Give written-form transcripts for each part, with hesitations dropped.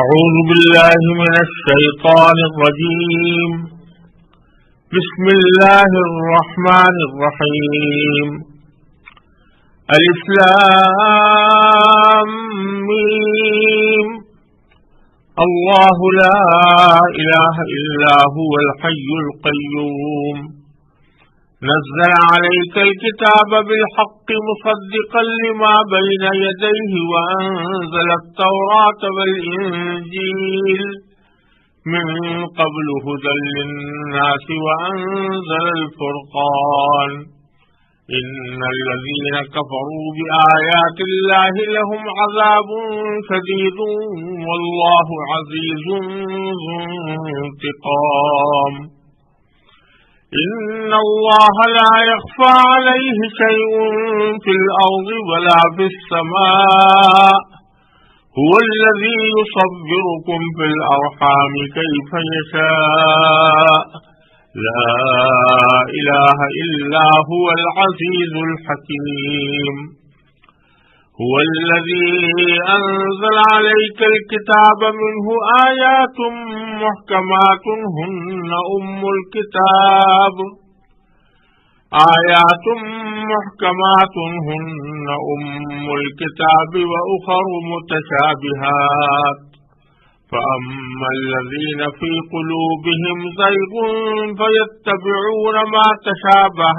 أعوذ بالله من الشيطان الرجيم. بسم الله الرحمن الرحيم. ألف لام ميم. الله لا إله إلا هو الحي القيوم. نزل عليك الكتاب بالحق مصدقا لما بين يديه وأنزل التوراة والإنجيل من قبل هدى للناس وأنزل الفرقان. إن الذين كفروا بآيات الله لهم عذاب شديد والله عزيز ذو انتقام. إن الله لا يخفى عليه شيء في الأرض ولا في السماء. هو الذي يصبركم في الأرحام كيف يشاء. لا إله إلا هو العزيز الحكيم. هو الذي أنزل عليك الكتاب منه آيات محكمات هن أم الكتاب. آيات محكمات هن أم الكتاب وأخر متشابهات. فأما الذين في قلوبهم زيغ فيتبعون ما تشابه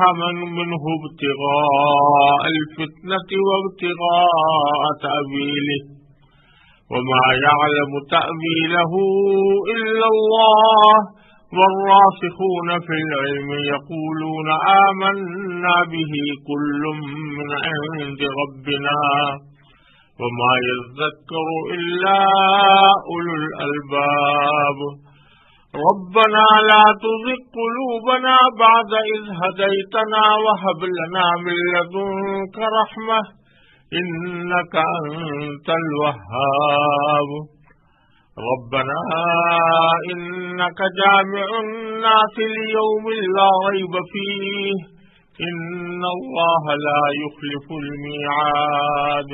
منه ابتغاء الفتنة وابتغاء تأويله وما يعلم تأويله إلا الله والراسخون في العلم يقولون آمنا به كل من عند ربنا وما يذكر إلا أولو الألباب. ربنا لا تزغ قلوبنا بعد إذ هديتنا وهب لنا من لدنك رحمة إنك أنت الوهاب. ربنا إنك جامع الناس ليوم لا ريب فيه إن الله لا يخلف الميعاد.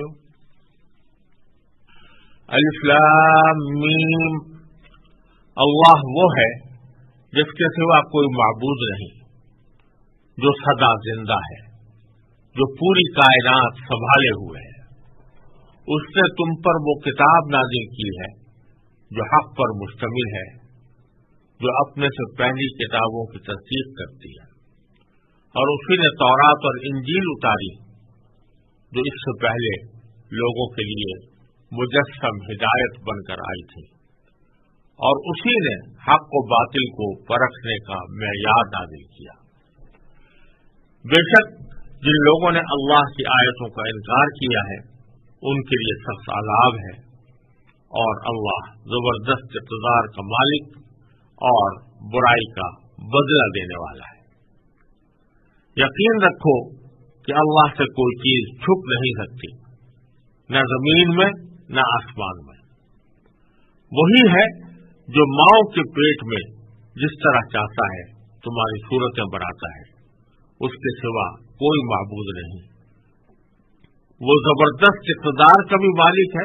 الف لام میم. اللہ وہ ہے جس کے سوا کوئی معبود نہیں، جو سدا زندہ ہے، جو پوری کائنات سنبھالے ہوئے ہے. اس نے تم پر وہ کتاب نازل کی ہے جو حق پر مشتمل ہے، جو اپنے سے پہلی کتابوں کی تصدیق کرتی ہے، اور اسی نے تورات اور انجیل اتاری جو اس سے پہلے لوگوں کے لیے مجسم ہدایت بن کر آئی تھی، اور اسی نے حق و باطل کو پرکھنے کا معیار نازل کیا. بے شک جن لوگوں نے اللہ کی آیتوں کا انکار کیا ہے ان کے لیے سخت عذاب ہے، اور اللہ زبردست اقتدار کا مالک اور برائی کا بدلہ دینے والا ہے. یقین رکھو کہ اللہ سے کوئی چیز چھپ نہیں سکتی، نہ زمین میں نہ آسمان میں. وہی ہے جو ماؤں کے پیٹ میں جس طرح چاہتا ہے تمہاری صورتیں بناتا ہے، اس کے سوا کوئی معبود نہیں. وہ زبردست اقتدار کا بھی مالک ہے،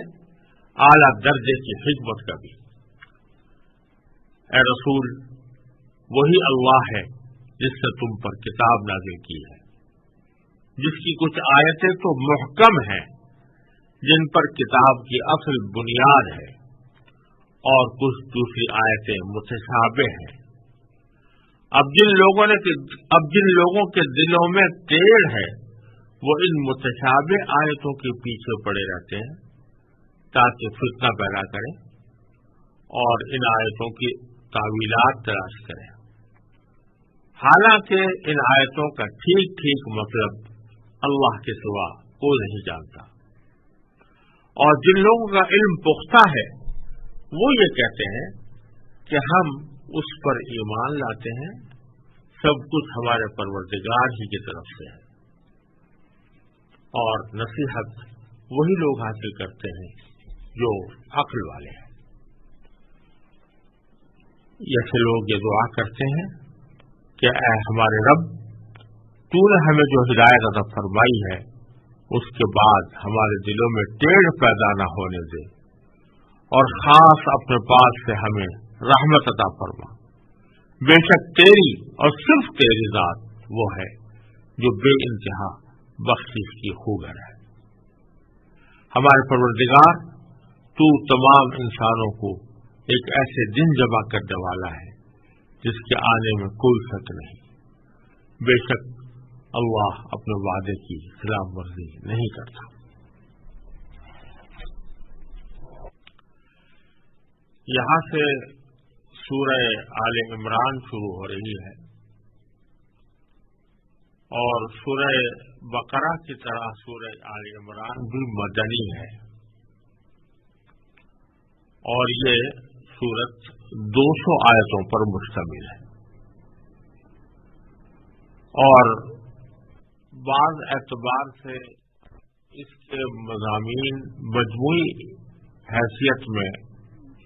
اعلیٰ درجے کی حکمت کا بھی. اے رسول، وہی اللہ ہے جس نے تم پر کتاب نازل کی ہے، جس کی کچھ آیتیں تو محکم ہیں جن پر کتاب کی اصل بنیاد ہے، اور کچھ دوسری آیتیں متشابہ ہیں. اب جن لوگوں کے دلوں میں ٹیڑھ ہے وہ ان متشابہ آیتوں کے پیچھے پڑے رہتے ہیں تاکہ فتنہ پیدا کریں اور ان آیتوں کی تاویلات تلاش کریں، حالانکہ ان آیتوں کا ٹھیک ٹھیک مطلب اللہ کے سوا کوئی نہیں جانتا. اور جن لوگوں کا علم پختہ ہے وہ یہ کہتے ہیں کہ ہم اس پر ایمان لاتے ہیں، سب کچھ ہمارے پروردگار ہی کی طرف سے ہے. اور نصیحت وہی لوگ حاصل کرتے ہیں جو عقل والے ہیں. ایسے لوگ یہ دعا کرتے ہیں کہ اے ہمارے رب، تو نے ہمیں جو ہدایت عطا فرمائی ہے اس کے بعد ہمارے دلوں میں ٹیڑھ پیدا نہ ہونے دے اور خاص اپنے پاس سے ہمیں رحمت عطا فرما. بے شک تیری اور صرف تیری ذات وہ ہے جو بے انتہا بخشش کی خوگر ہے. ہمارے پروردگار تو تمام انسانوں کو ایک ایسے دن جمع کرنے والا ہے جس کے آنے میں کوئی شک نہیں. بے شک اللہ اپنے وعدے کی خلاف ورزی نہیں کرتا. یہاں سے سورہ آل عمران شروع ہو رہی ہے اور سورہ بقرہ کی طرح سورہ آل عمران بھی مدنی ہے اور یہ سورت 200 آیتوں پر مشتمل ہے اور بعض اعتبار سے اس کے مضامین مجموعی حیثیت میں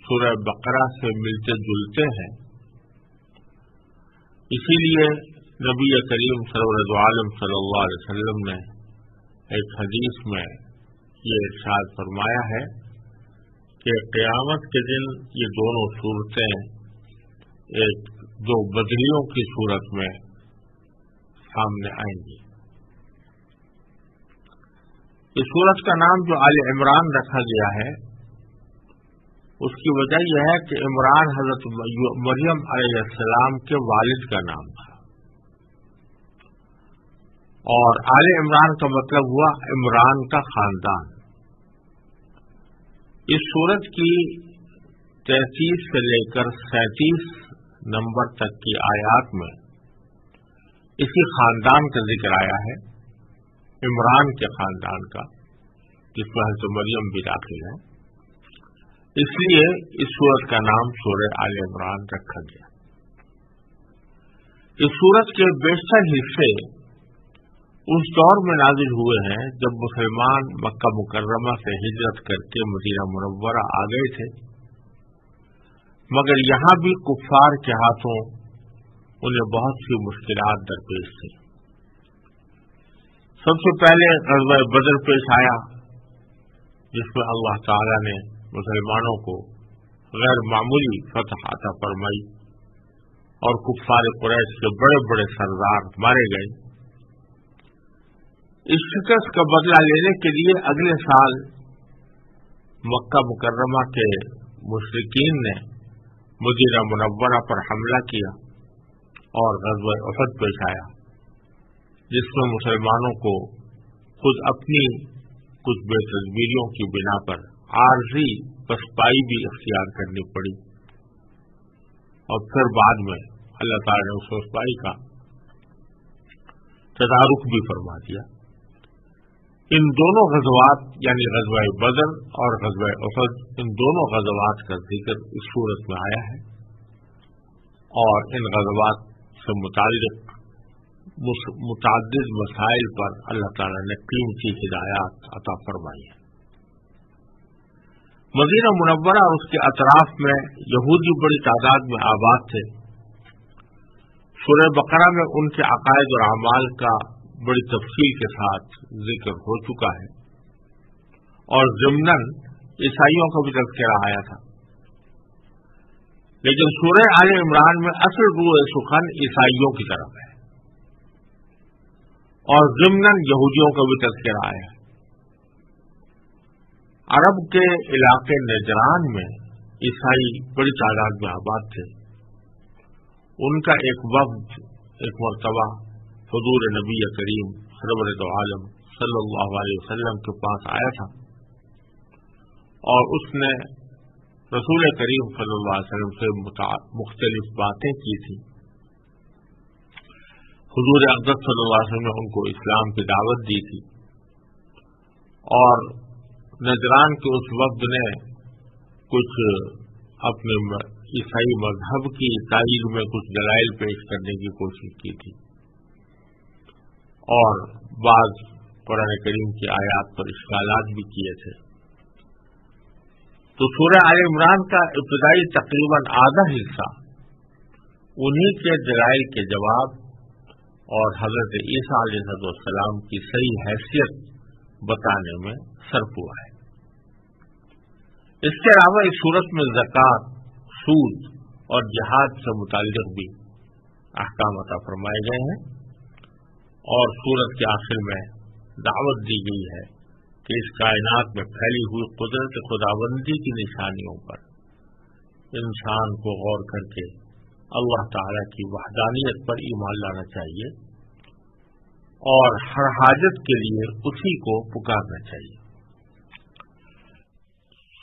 سورہ بقرہ سے ملتے جلتے ہیں. اسی لیے نبی کریم سرورد عالم صلی اللہ علیہ وسلم نے ایک حدیث میں یہ ارشاد فرمایا ہے کہ قیامت کے دن یہ دونوں صورتیں ایک دو بدلیوں کی صورت میں سامنے آئیں گی. اس صورت کا نام جو آل عمران رکھا گیا ہے اس کی وجہ یہ ہے کہ عمران حضرت مریم علیہ السلام کے والد کا نام تھا اور آل عمران کا مطلب ہوا عمران کا خاندان. اس سورت کی 33 سے لے کر 37 نمبر تک کی آیات میں اسی خاندان کا ذکر آیا ہے، عمران کے خاندان کا، جس میں حضرت مریم بھی داخل ہے. اس لیے اس سورت کا نام سورہ آل عمران رکھا گیا. اس سورت کے بیشتر حصے اس دور میں نازل ہوئے ہیں جب مسلمان مکہ مکرمہ سے ہجرت کر کے مدینہ منورہ آ گئے تھے، مگر یہاں بھی کفار کے ہاتھوں انہیں بہت سی مشکلات درپیش تھیں. سب سے پہلے غزوہ بدر پیش آیا جس میں اللہ تعالی نے مسلمانوں کو غیر معمولی فتح عطا فرمائی اور کفار قریش کے بڑے بڑے سردار مارے گئے. اس شکست کا بدلہ لینے کے لیے اگلے سال مکہ مکرمہ کے مشرکین نے مدینہ منورہ پر حملہ کیا اور غزوہ احد پیش آیا جس میں مسلمانوں کو خود اپنی کچھ بے تدبیریوں کی بنا پر عارضی پسپائی بھی اختیار کرنی پڑی اور پھر بعد میں اللہ تعالی نے اس پسپائی کا تدارک بھی فرما دیا. ان دونوں غزوات یعنی غزوہ بدر اور غزوہ احد، ان دونوں غزوات کا ذکر اس سورت میں آیا ہے اور ان غزوات سے متعلق متعدد مسائل پر اللہ تعالی نے قیمتی ہدایات عطا فرمائی ہیں. مدینہ منورہ اور اس کے اطراف میں یہودی بڑی تعداد میں آباد تھے. سورہ بقرہ میں ان کے عقائد اور اعمال کا بڑی تفصیل کے ساتھ ذکر ہو چکا ہے اور ضمناً عیسائیوں کا بھی تذکرہ آیا تھا، لیکن سورہ آل عمران میں اصل روح سخن عیسائیوں کی طرف ہے اور ضمناً یہودیوں کا بھی تذکرہ آیا ہے. عرب کے علاقے نجران میں عیسائی بڑی تعداد میں آباد تھے. ان کا ایک وفد ایک مرتبہ حضور نبی کریم سرورد عالم صلی اللہ علیہ وسلم کے پاس آیا تھا اور اس نے رسول کریم صلی اللہ علیہ وسلم سے مختلف باتیں کی تھی. حضور اقدس صلی اللہ علیہ وسلم نے ان کو اسلام کی دعوت دی تھی اور نجران کے اس وفد نے کچھ اپنے عیسائی مذہب کی تائید میں کچھ دلائل پیش کرنے کی کوشش کی تھی اور بعض قرآن کریم کی آیات پر اشکالات بھی کیے تھے. تو سورہ آل عمران کا ابتدائی تقریباً آدھا حصہ انہی کے دلائل کے جواب اور حضرت عیسیٰ علیہ السلام کی صحیح حیثیت بتانے میں صرف ہوا ہے. اس کے علاوہ اس صورت میں زکوٰۃ، سود اور جہاد سے متعلق بھی احکام عطا فرمائے گئے ہیں، اور سورت کے آخر میں دعوت دی گئی ہے کہ اس کائنات میں پھیلی ہوئی قدرت خداوندی کی نشانیوں پر انسان کو غور کر کے اللہ تعالی کی وحدانیت پر ایمان لانا چاہیے اور ہر حاجت کے لیے اسی کو پکارنا چاہیے۔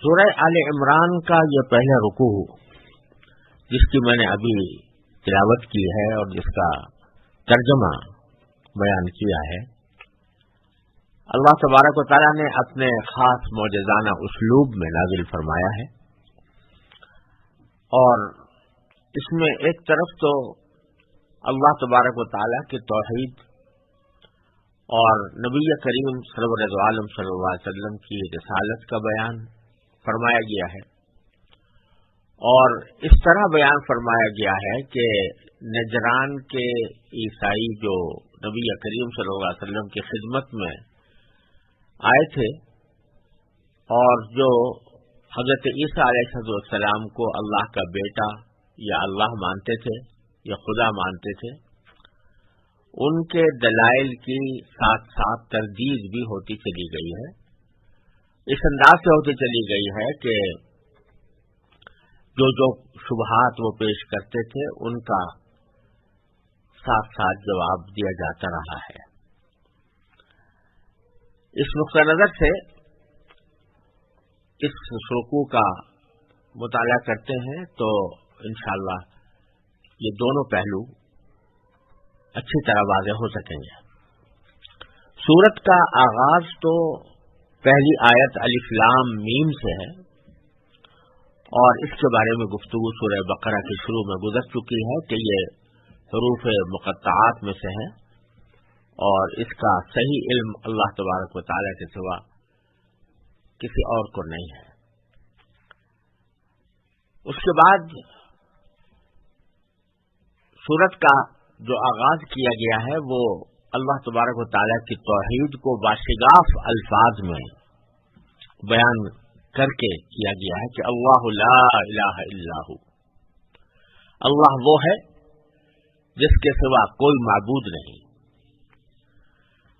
سورہ آل عمران کا یہ پہلا رکوع جس کی میں نے ابھی تلاوت کی ہے اور جس کا ترجمہ بیان کیا ہے، اللہ تبارک و تعالیٰ نے اپنے خاص معجزانہ اسلوب میں نازل فرمایا ہے، اور اس میں ایک طرف تو اللہ تبارک و تعالیٰ کی توحید اور نبی کریم سرور عالم صلی اللہ علیہ وسلم کی رسالت کا بیان فرمایا گیا ہے، اور اس طرح بیان فرمایا گیا ہے کہ نجران کے عیسائی جو نبی کریم صلی اللہ علیہ وسلم کی خدمت میں آئے تھے اور جو حضرت عیسیٰ علیہ السلام کو اللہ کا بیٹا یا اللہ مانتے تھے یا خدا مانتے تھے، ان کے دلائل کی ساتھ ساتھ تردید بھی ہوتی چلی گئی ہے۔ اس انداز سے ہوتی چلی گئی ہے کہ جو شبہات وہ پیش کرتے تھے ان کا ساتھ ساتھ جواب دیا جاتا رہا ہے۔ اس نقطہ نظر سے اس رکوع کا مطالعہ کرتے ہیں تو انشاءاللہ یہ دونوں پہلو اچھی طرح واضح ہو سکیں گے۔ سورت کا آغاز تو پہلی آیت الف لام میم سے ہے، اور اس کے بارے میں گفتگو سورہ بقرہ کے شروع میں گزر چکی ہے کہ یہ حروف مقطعات میں سے ہے، اور اس کا صحیح علم اللہ تبارک و تعالی کے سوا کسی اور کو نہیں ہے۔ اس کے بعد سورت کا جو آغاز کیا گیا ہے وہ اللہ تبارک و تعالی کی توحید کو باشگاف الفاظ میں بیان کر کے کیا گیا ہے کہ اللہ لا الہ الا ہو، اللہ وہ ہے جس کے سوا کوئی معبود نہیں،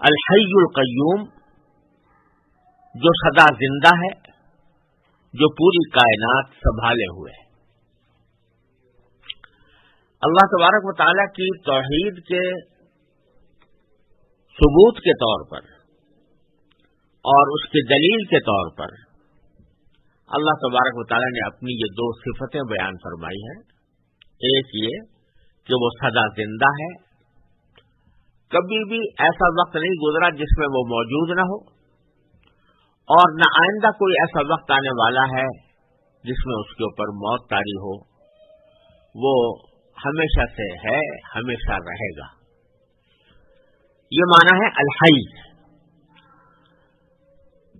الحی القیوم جو سدا زندہ ہے، جو پوری کائنات سنبھالے ہوئے ہے۔ اللہ تبارک و تعالی کی توحید کے ثبوت کے طور پر اور اس کی دلیل کے طور پر اللہ تبارک و تعالی نے اپنی یہ دو صفتیں بیان فرمائی ہیں۔ ایک یہ کہ وہ سدا زندہ ہے، کبھی بھی ایسا وقت نہیں گزرا جس میں وہ موجود نہ ہو، اور نہ آئندہ کوئی ایسا وقت آنے والا ہے جس میں اس کے اوپر موت طاری ہو۔ وہ ہمیشہ سے ہے، ہمیشہ رہے گا۔ یہ معنی ہے الحی۔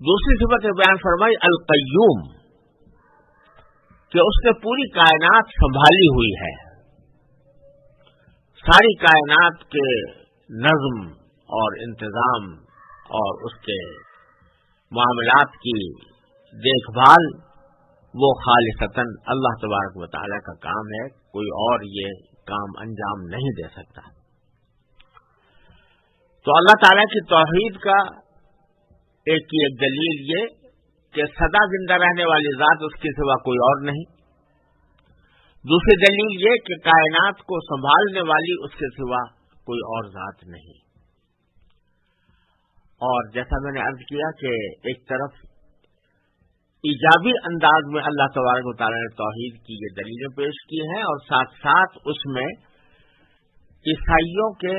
دوسری صفت بیان فرمائی القیوم، کہ اس نے پوری کائنات سنبھالی ہوئی ہے، ساری کائنات کے نظم اور انتظام اور اس کے معاملات کی دیکھ بھال وہ خالصتاً اللہ تبارک و تعالی کا کام ہے، کوئی اور یہ کام انجام نہیں دے سکتا۔ تو اللہ تعالی کی توحید کا ایک دلیل یہ کہ سدا زندہ رہنے والی ذات اس کے سوا کوئی اور نہیں۔ دوسری دلیل یہ کہ کائنات کو سنبھالنے والی اس کے سوا کوئی اور ذات نہیں۔ اور جیسا میں نے عرض کیا کہ ایک طرف ایجابی انداز میں اللہ تبارک و تعالی نے توحید کی یہ دلیلیں پیش کی ہیں، اور ساتھ ساتھ اس میں عیسائیوں کے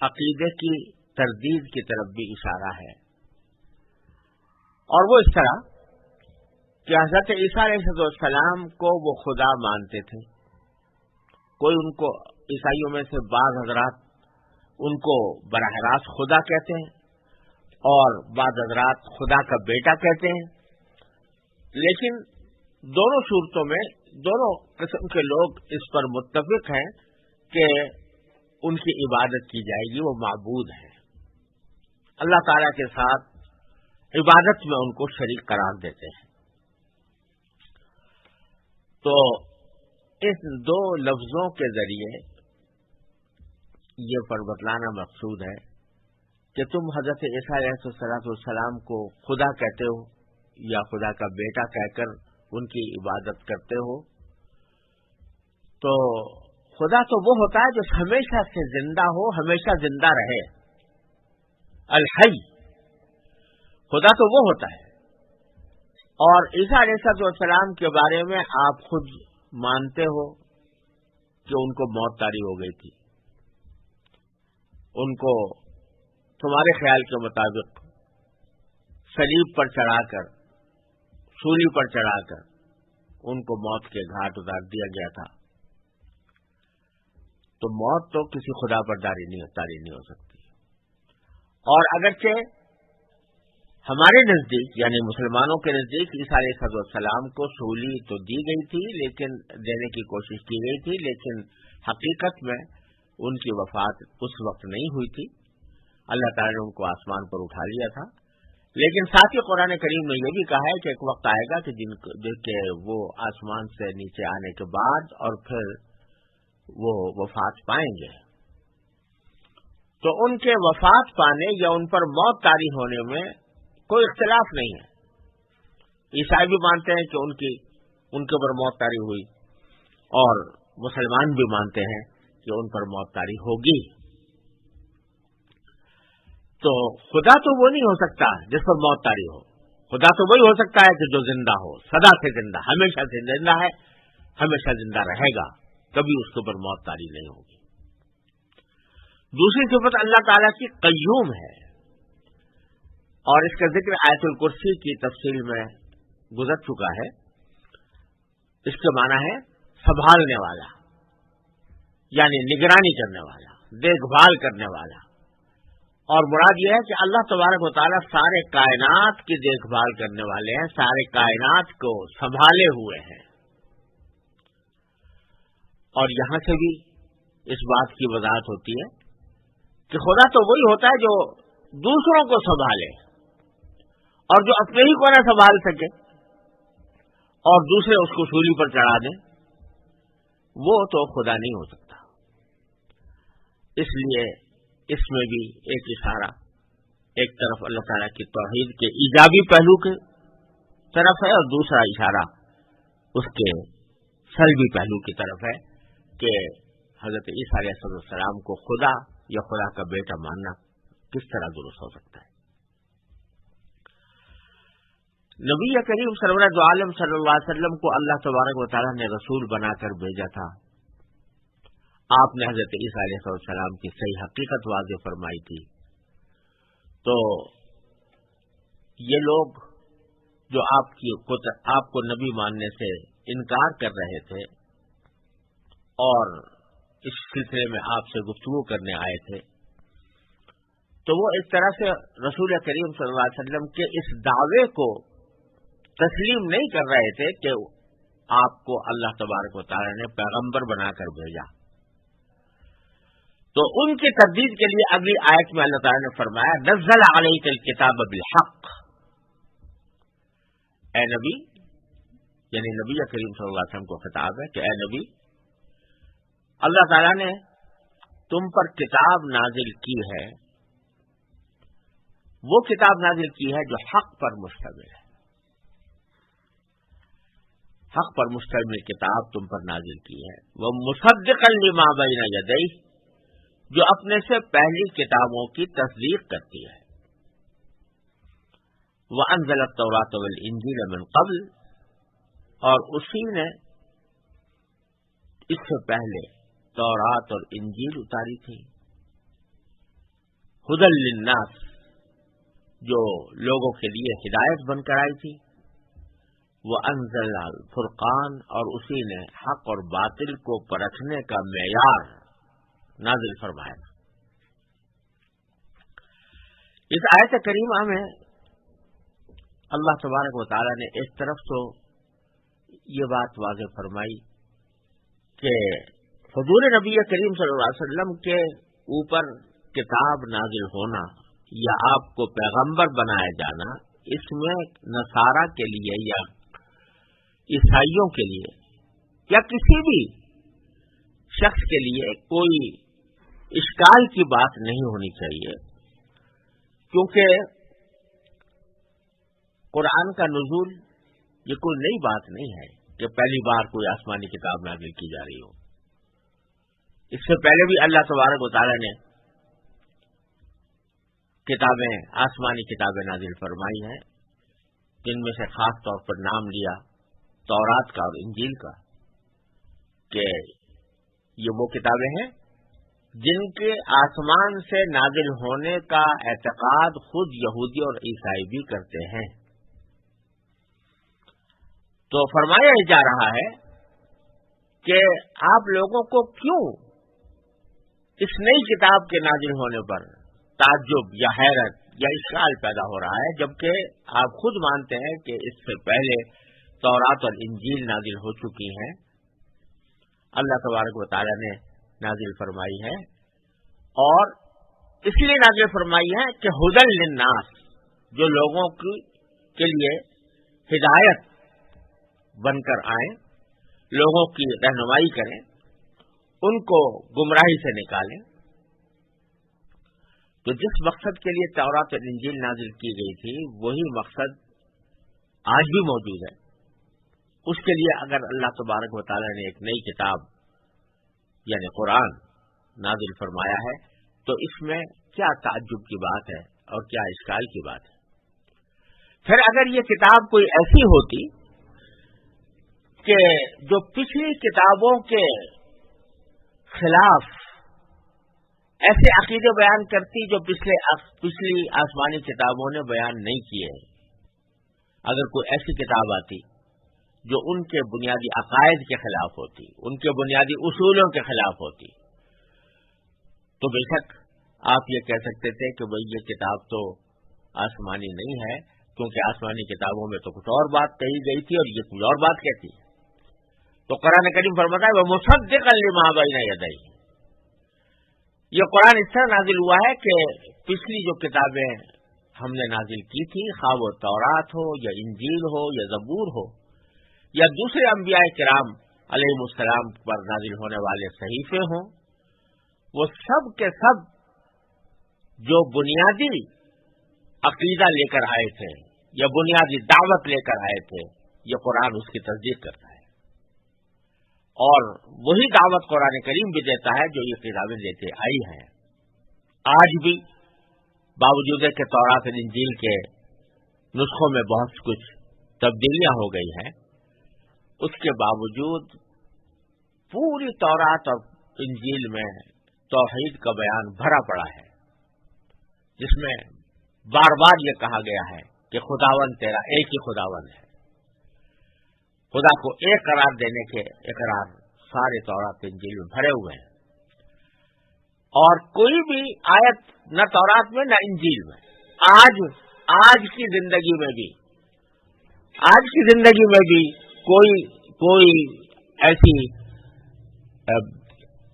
عقیدے کی تردید کی طرف بھی اشارہ ہے، اور وہ اس طرح کہ حضرت عیسیٰ علیہ السلام کو وہ خدا مانتے تھے۔ کوئی ان کو عیسائیوں میں سے بعض حضرات ان کو براہ راست خدا کہتے ہیں، اور بعض حضرات خدا کا بیٹا کہتے ہیں، لیکن دونوں صورتوں میں دونوں قسم کے لوگ اس پر متفق ہیں کہ ان کی عبادت کی جائے گی، وہ معبود ہیں، اللہ تعالی کے ساتھ عبادت میں ان کو شریک قرار دیتے ہیں۔ تو اس دو لفظوں کے ذریعے یہ بتلانا مقصود ہے کہ تم حضرت عیسیٰ علیہ السلام کو خدا کہتے ہو یا خدا کا بیٹا کہہ کر ان کی عبادت کرتے ہو، تو خدا تو وہ ہوتا ہے جو ہمیشہ سے زندہ ہو، ہمیشہ زندہ رہے، الحی، خدا تو وہ ہوتا ہے۔ اور عیسیٰ علیہ السلام کے بارے میں آپ خود مانتے ہو کہ ان کو موت طاری ہو گئی تھی، ان کو تمہارے خیال کے مطابق صلیب پر چڑھا کر، سولی پر چڑھا کر ان کو موت کے گھاٹ اتار دیا گیا تھا۔ تو موت تو کسی خدا پر طاری نہیں ہو سکتی۔ اور اگرچہ ہمارے نزدیک یعنی مسلمانوں کے نزدیک عیسیٰ علیہ السلام کو سولی تو دی گئی تھی، لیکن دینے کی کوشش کی گئی تھی، لیکن حقیقت میں ان کی وفات اس وقت نہیں ہوئی تھی، اللہ تعالیٰ نے ان کو آسمان پر اٹھا لیا تھا۔ لیکن ساتھ ہی قرآن کریم نے یہ بھی کہا ہے کہ ایک وقت آئے گا کہ وہ آسمان سے نیچے آنے کے بعد اور پھر وہ وفات پائیں گے۔ تو ان کے وفات پانے یا ان پر موت طاری ہونے میں کوئی اختلاف نہیں ہے۔ عیسائی بھی مانتے ہیں کہ ان کے اوپر موت طاری ہوئی، اور مسلمان بھی مانتے ہیں کہ ان پر موت طاری ہوگی۔ تو خدا تو وہ نہیں ہو سکتا جس پر موت طاری ہو، خدا تو وہی ہو سکتا ہے کہ جو زندہ ہو، سدا سے زندہ، ہمیشہ سے زندہ ہے، ہمیشہ زندہ رہے گا، کبھی اس کے اوپر موت طاری نہیں ہوگی۔ دوسری صفت اللہ تعالیٰ کی قیوم ہے، اور اس کا ذکر آیت الکرسی کی تفصیل میں گزر چکا ہے۔ اس کے معنی ہے سنبھالنے والا، یعنی نگرانی کرنے والا، دیکھ بھال کرنے والا۔ اور مراد یہ ہے کہ اللہ تبارک و تعالیٰ سارے کائنات کی دیکھ بھال کرنے والے ہیں، سارے کائنات کو سنبھالے ہوئے ہیں۔ اور یہاں سے بھی اس بات کی وضاحت ہوتی ہے کہ خدا تو وہی ہوتا ہے جو دوسروں کو سنبھالے، اور جو اپنے ہی کو نہ سنبھال سکے اور دوسرے اس کو سولی پر چڑھا دیں، وہ تو خدا نہیں ہو سکتا۔ اس لیے اس میں بھی ایک اشارہ ایک طرف اللہ تعالیٰ کی توحید کے ایجابی پہلو کی طرف ہے، اور دوسرا اشارہ اس کے سلبی پہلو کی طرف ہے کہ حضرت عیسیٰ علیہ السلام کو خدا یا خدا کا بیٹا ماننا کس طرح درست ہو سکتا ہے۔ نبی کریم سرورت عالم صلی اللہ علیہ وسلم کو اللہ تبارک و تعالیٰ نے رسول بنا کر بھیجا تھا۔ آپ نے حضرت عیسیٰ علیہ السلام کی صحیح حقیقت واضح فرمائی تھی۔ تو یہ لوگ جو آپ کو نبی ماننے سے انکار کر رہے تھے اور اس سلسلے میں آپ سے گفتگو کرنے آئے تھے، تو وہ اس طرح سے رسول کریم صلی اللہ علیہ وسلم کے اس دعوے کو تسلیم نہیں کر رہے تھے کہ آپ کو اللہ تبارک و تعالی نے پیغمبر بنا کر بھیجا۔ تو ان کی تردید کے لیے اگلی آیت میں اللہ تعالی نے فرمایا نزل علیک الکتاب بالحق، اے نبی، یعنی نبی کریم صلی اللہ علیہ وسلم کو خطاب ہے کہ اے نبی، اللہ تعالی نے تم پر کتاب نازل کی ہے، وہ کتاب نازل کی ہے جو حق پر مشتمل ہے، حق پر مشتمل کتاب تم پر نازل کی ہے، وہ مصدقا لما بین یدیہ، جو اپنے سے پہلی کتابوں کی تصدیق کرتی ہے، وانزل التوراۃ والانجیل من قبل، اور اسی نے اس سے پہلے تورات اور انجیل اتاری تھی، ھدی للناس، جو لوگوں کے لیے ہدایت بن کر آئی تھی، وانزل الفرقان، اور اسی نے حق اور باطل کو پرکھنے کا معیار نازل فرمایا۔ اس آیت کریمہ میں اللہ تبارک و تعالی نے ایک طرف تو یہ بات واضح فرمائی کہ حضور نبی کریم صلی اللہ علیہ وسلم کے اوپر کتاب نازل ہونا یا آپ کو پیغمبر بنایا جانا، اس میں نصارہ کے لیے یا عیسائیوں کے لیے یا کسی بھی شخص کے لیے کوئی اشکال کی بات نہیں ہونی چاہیے، کیونکہ قرآن کا نزول یہ کوئی نئی بات نہیں ہے کہ پہلی بار کوئی آسمانی کتاب نازل کی جا رہی ہو۔ اس سے پہلے بھی اللہ تبارک و تعالی نے کتابیں، آسمانی کتابیں نازل فرمائی ہیں، جن میں سے خاص طور پر نام لیا تورات کا اور انجیل کا، کہ یہ وہ کتابیں ہیں جن کے آسمان سے نازل ہونے کا اعتقاد خود یہودی اور عیسائی بھی کرتے ہیں۔ تو فرمایا جا رہا ہے کہ آپ لوگوں کو کیوں اس نئی کتاب کے نازل ہونے پر تعجب یا حیرت یا اشکال پیدا ہو رہا ہے، جبکہ آپ خود مانتے ہیں کہ اس سے پہلے تورات اور انجیل نازل ہو چکی ہیں، اللہ تبارک و تعالی نے نازل فرمائی ہے، اور اس لیے نازل فرمائی ہے کہ ھدی للناس، جو لوگوں کے لیے ہدایت بن کر آئیں، لوگوں کی رہنمائی کریں، ان کو گمراہی سے نکالیں۔ تو جس مقصد کے لیے تورات اور انجیل نازل کی گئی تھی وہی مقصد آج بھی موجود ہے۔ اس کے لیے اگر اللہ تبارک و تعالی نے ایک نئی کتاب یعنی قرآن نازل فرمایا ہے تو اس میں کیا تعجب کی بات ہے اور کیا اشکال کی بات ہے؟ پھر اگر یہ کتاب کوئی ایسی ہوتی کہ جو پچھلی کتابوں کے خلاف ایسے عقیدے بیان کرتی جو پچھلی آسمانی کتابوں نے بیان نہیں کیے، اگر کوئی ایسی کتاب آتی جو ان کے بنیادی عقائد کے خلاف ہوتی، ان کے بنیادی اصولوں کے خلاف ہوتی، تو بے شک آپ یہ کہہ سکتے تھے کہ بھئی یہ کتاب تو آسمانی نہیں ہے، کیونکہ آسمانی کتابوں میں تو کچھ اور بات کہی گئی تھی اور یہ کچھ اور بات کہتی ہے۔ تو قرآن کریم فرماتا ہے وَمُصَدِّقًا لِمَا بَيْنَ يَدَيْهِ، یہ قرآن اس طرح نازل ہوا ہے کہ پچھلی جو کتابیں ہم نے نازل کی تھی، خواہ وہ تورات ہو یا انجیل ہو یا زبور ہو یا دوسرے انبیاء کرام علیہ السلام پر نازل ہونے والے صحیفے ہوں، وہ سب کے سب جو بنیادی عقیدہ لے کر آئے تھے یا بنیادی دعوت لے کر آئے تھے، یہ قرآن اس کی تصدیق کرتا ہے، اور وہی دعوت قرآن کریم بھی دیتا ہے جو یہ کتابیں دیتے آئی ہیں۔ آج بھی باوجود کہ تورات اور انجیل کے نسخوں میں بہت کچھ تبدیلیاں ہو گئی ہیں، اس کے باوجود پوری تورات اور انجیل میں توحید کا بیان بھرا پڑا ہے، جس میں بار بار یہ کہا گیا ہے کہ خداوند تیرا ایک ہی خداوند ہے۔ خدا کو ایک قرار دینے کے اقرار سارے تورات انجیل میں بھرے ہوئے ہیں، اور کوئی بھی آیت نہ تورات میں نہ انجیل میں آج کی زندگی میں بھی کوئی ایسی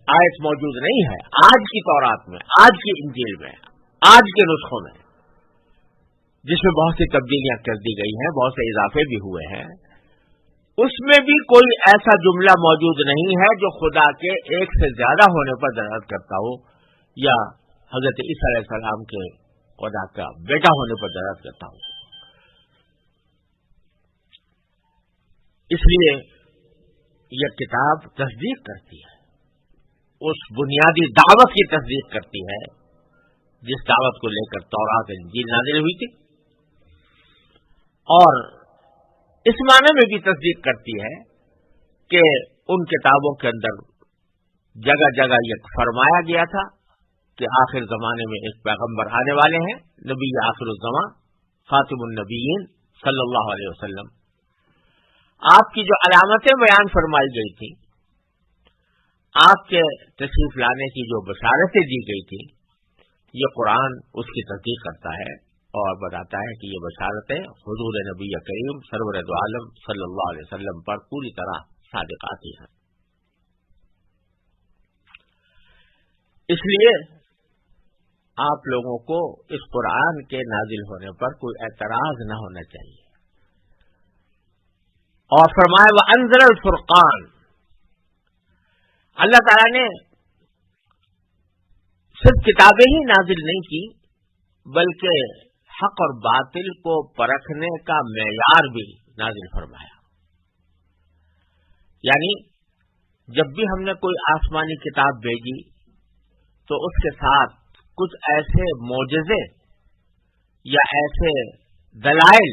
آیت موجود نہیں ہے آج کی تورات میں، آج کی انجیل میں، آج کے نسخوں میں، جس میں بہت سی تبدیلیاں کر دی گئی ہیں، بہت سے اضافے بھی ہوئے ہیں۔ اس میں بھی کوئی ایسا جملہ موجود نہیں ہے جو خدا کے ایک سے زیادہ ہونے پر دلالت کرتا ہو یا حضرت عیسیٰ علیہ السلام کے خدا کا بیٹا ہونے پر دلالت کرتا ہو۔ اس لیے یہ کتاب تصدیق کرتی ہے، اس بنیادی دعوت کی تصدیق کرتی ہے جس دعوت کو لے کر تورات انجیل نازل ہوئی تھی، اور اس معنی میں بھی تصدیق کرتی ہے کہ ان کتابوں کے اندر جگہ جگہ یہ فرمایا گیا تھا کہ آخر زمانے میں ایک پیغمبر آنے والے ہیں، نبی آخر الزمان خاتم النبیین صلی اللہ علیہ وسلم۔ آپ کی جو علامتیں بیان فرمائی گئی تھی، آپ کے تشریف لانے کی جو بشارتیں دی گئی تھی، یہ قرآن اس کی تصدیق کرتا ہے اور بتاتا ہے کہ یہ بشارتیں حضور نبی کریم سرور دو عالم صلی اللہ علیہ وسلم پر پوری طرح صادق آتی ہیں۔ اس لیے آپ لوگوں کو اس قرآن کے نازل ہونے پر کوئی اعتراض نہ ہونا چاہیے۔ اور فرمایا وَأَنزَلَ الْفُرْقَانَ، اللہ تعالیٰ نے صرف کتابیں ہی نازل نہیں کی بلکہ حق اور باطل کو پرکھنے کا معیار بھی نازل فرمایا. یعنی جب بھی ہم نے کوئی آسمانی کتاب بھیجی تو اس کے ساتھ کچھ ایسے معجزے یا ایسے دلائل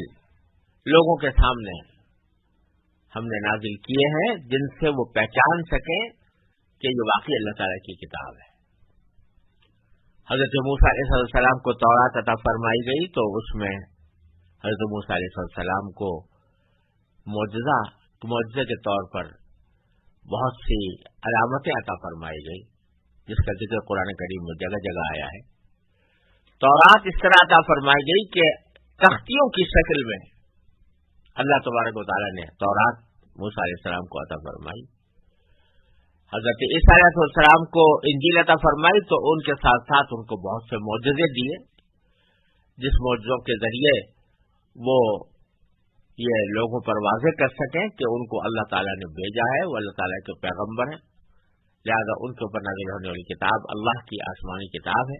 لوگوں کے سامنے ہم نے نازل کیے ہیں جن سے وہ پہچان سکیں کہ یہ واقعی اللہ تعالیٰ کی کتاب ہے. حضرت موسیٰ علیہ السلام کو تورات عطا فرمائی گئی تو اس میں حضرت موسیٰ علیہ السلام کو معجزے کے طور پر بہت سی علامتیں عطا فرمائی گئی جس کا ذکر قرآن کریم میں جگہ جگہ آیا ہے. تورات اس طرح عطا فرمائی گئی کہ تختیوں کی شکل میں اللہ تبارک و تعالیٰ نے تورات موسیٰ علیہ السلام کو عطا فرمائی. حضرت عیسیٰ علیہ السلام کو انجیل عطا فرمائی تو ان کے ساتھ ساتھ ان کو بہت سے معجزے دیے جس معجزوں کے ذریعے وہ یہ لوگوں پر واضح کر سکیں کہ ان کو اللہ تعالیٰ نے بھیجا ہے، وہ اللہ تعالیٰ کے پیغمبر ہیں، لہذا ان کے اوپر نازل ہونے والی کتاب اللہ کی آسمانی کتاب ہے.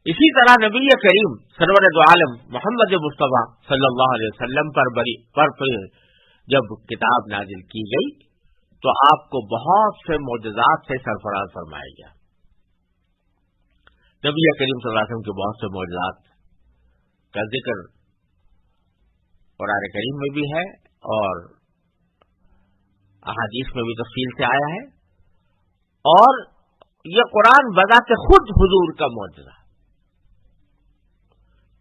اسی طرح نبی کریم سرور دو عالم محمد مصطفیٰ صلی اللہ علیہ وسلم پر جب کتاب نازل کی گئی تو آپ کو بہت سے معجزات سے سرفراز فرمایا گیا. نبی کریم صلی اللہ علیہ وسلم کے بہت سے معجزات کا ذکر قرآن کریم میں بھی ہے اور احادیث میں بھی تفصیل سے آیا ہے، اور یہ قرآن بذات خود حضور کا معجزہ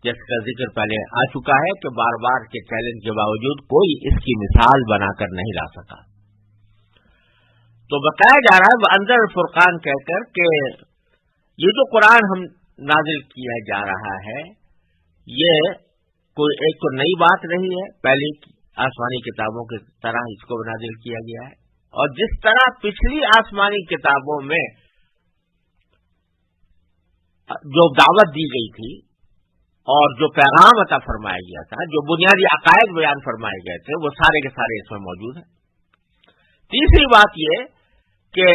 جس کا ذکر پہلے آ چکا ہے کہ بار بار کے چیلنج کے باوجود کوئی اس کی مثال بنا کر نہیں لا سکا. تو بتایا جا رہا ہے وَأَنزَلَ الْفُرْقَانَ کہہ کر کہ یہ جو قرآن ہم نازل کیا جا رہا ہے یہ کوئی ایک تو نئی بات نہیں ہے، پہلی آسمانی کتابوں کی طرح اس کو نازل کیا گیا ہے، اور جس طرح پچھلی آسمانی کتابوں میں جو دعوت دی گئی تھی اور جو پیغام عطا فرمایا گیا تھا، جو بنیادی عقائد بیان فرمائے گئے تھے، وہ سارے کے سارے اس میں موجود ہیں. تیسری بات یہ کہ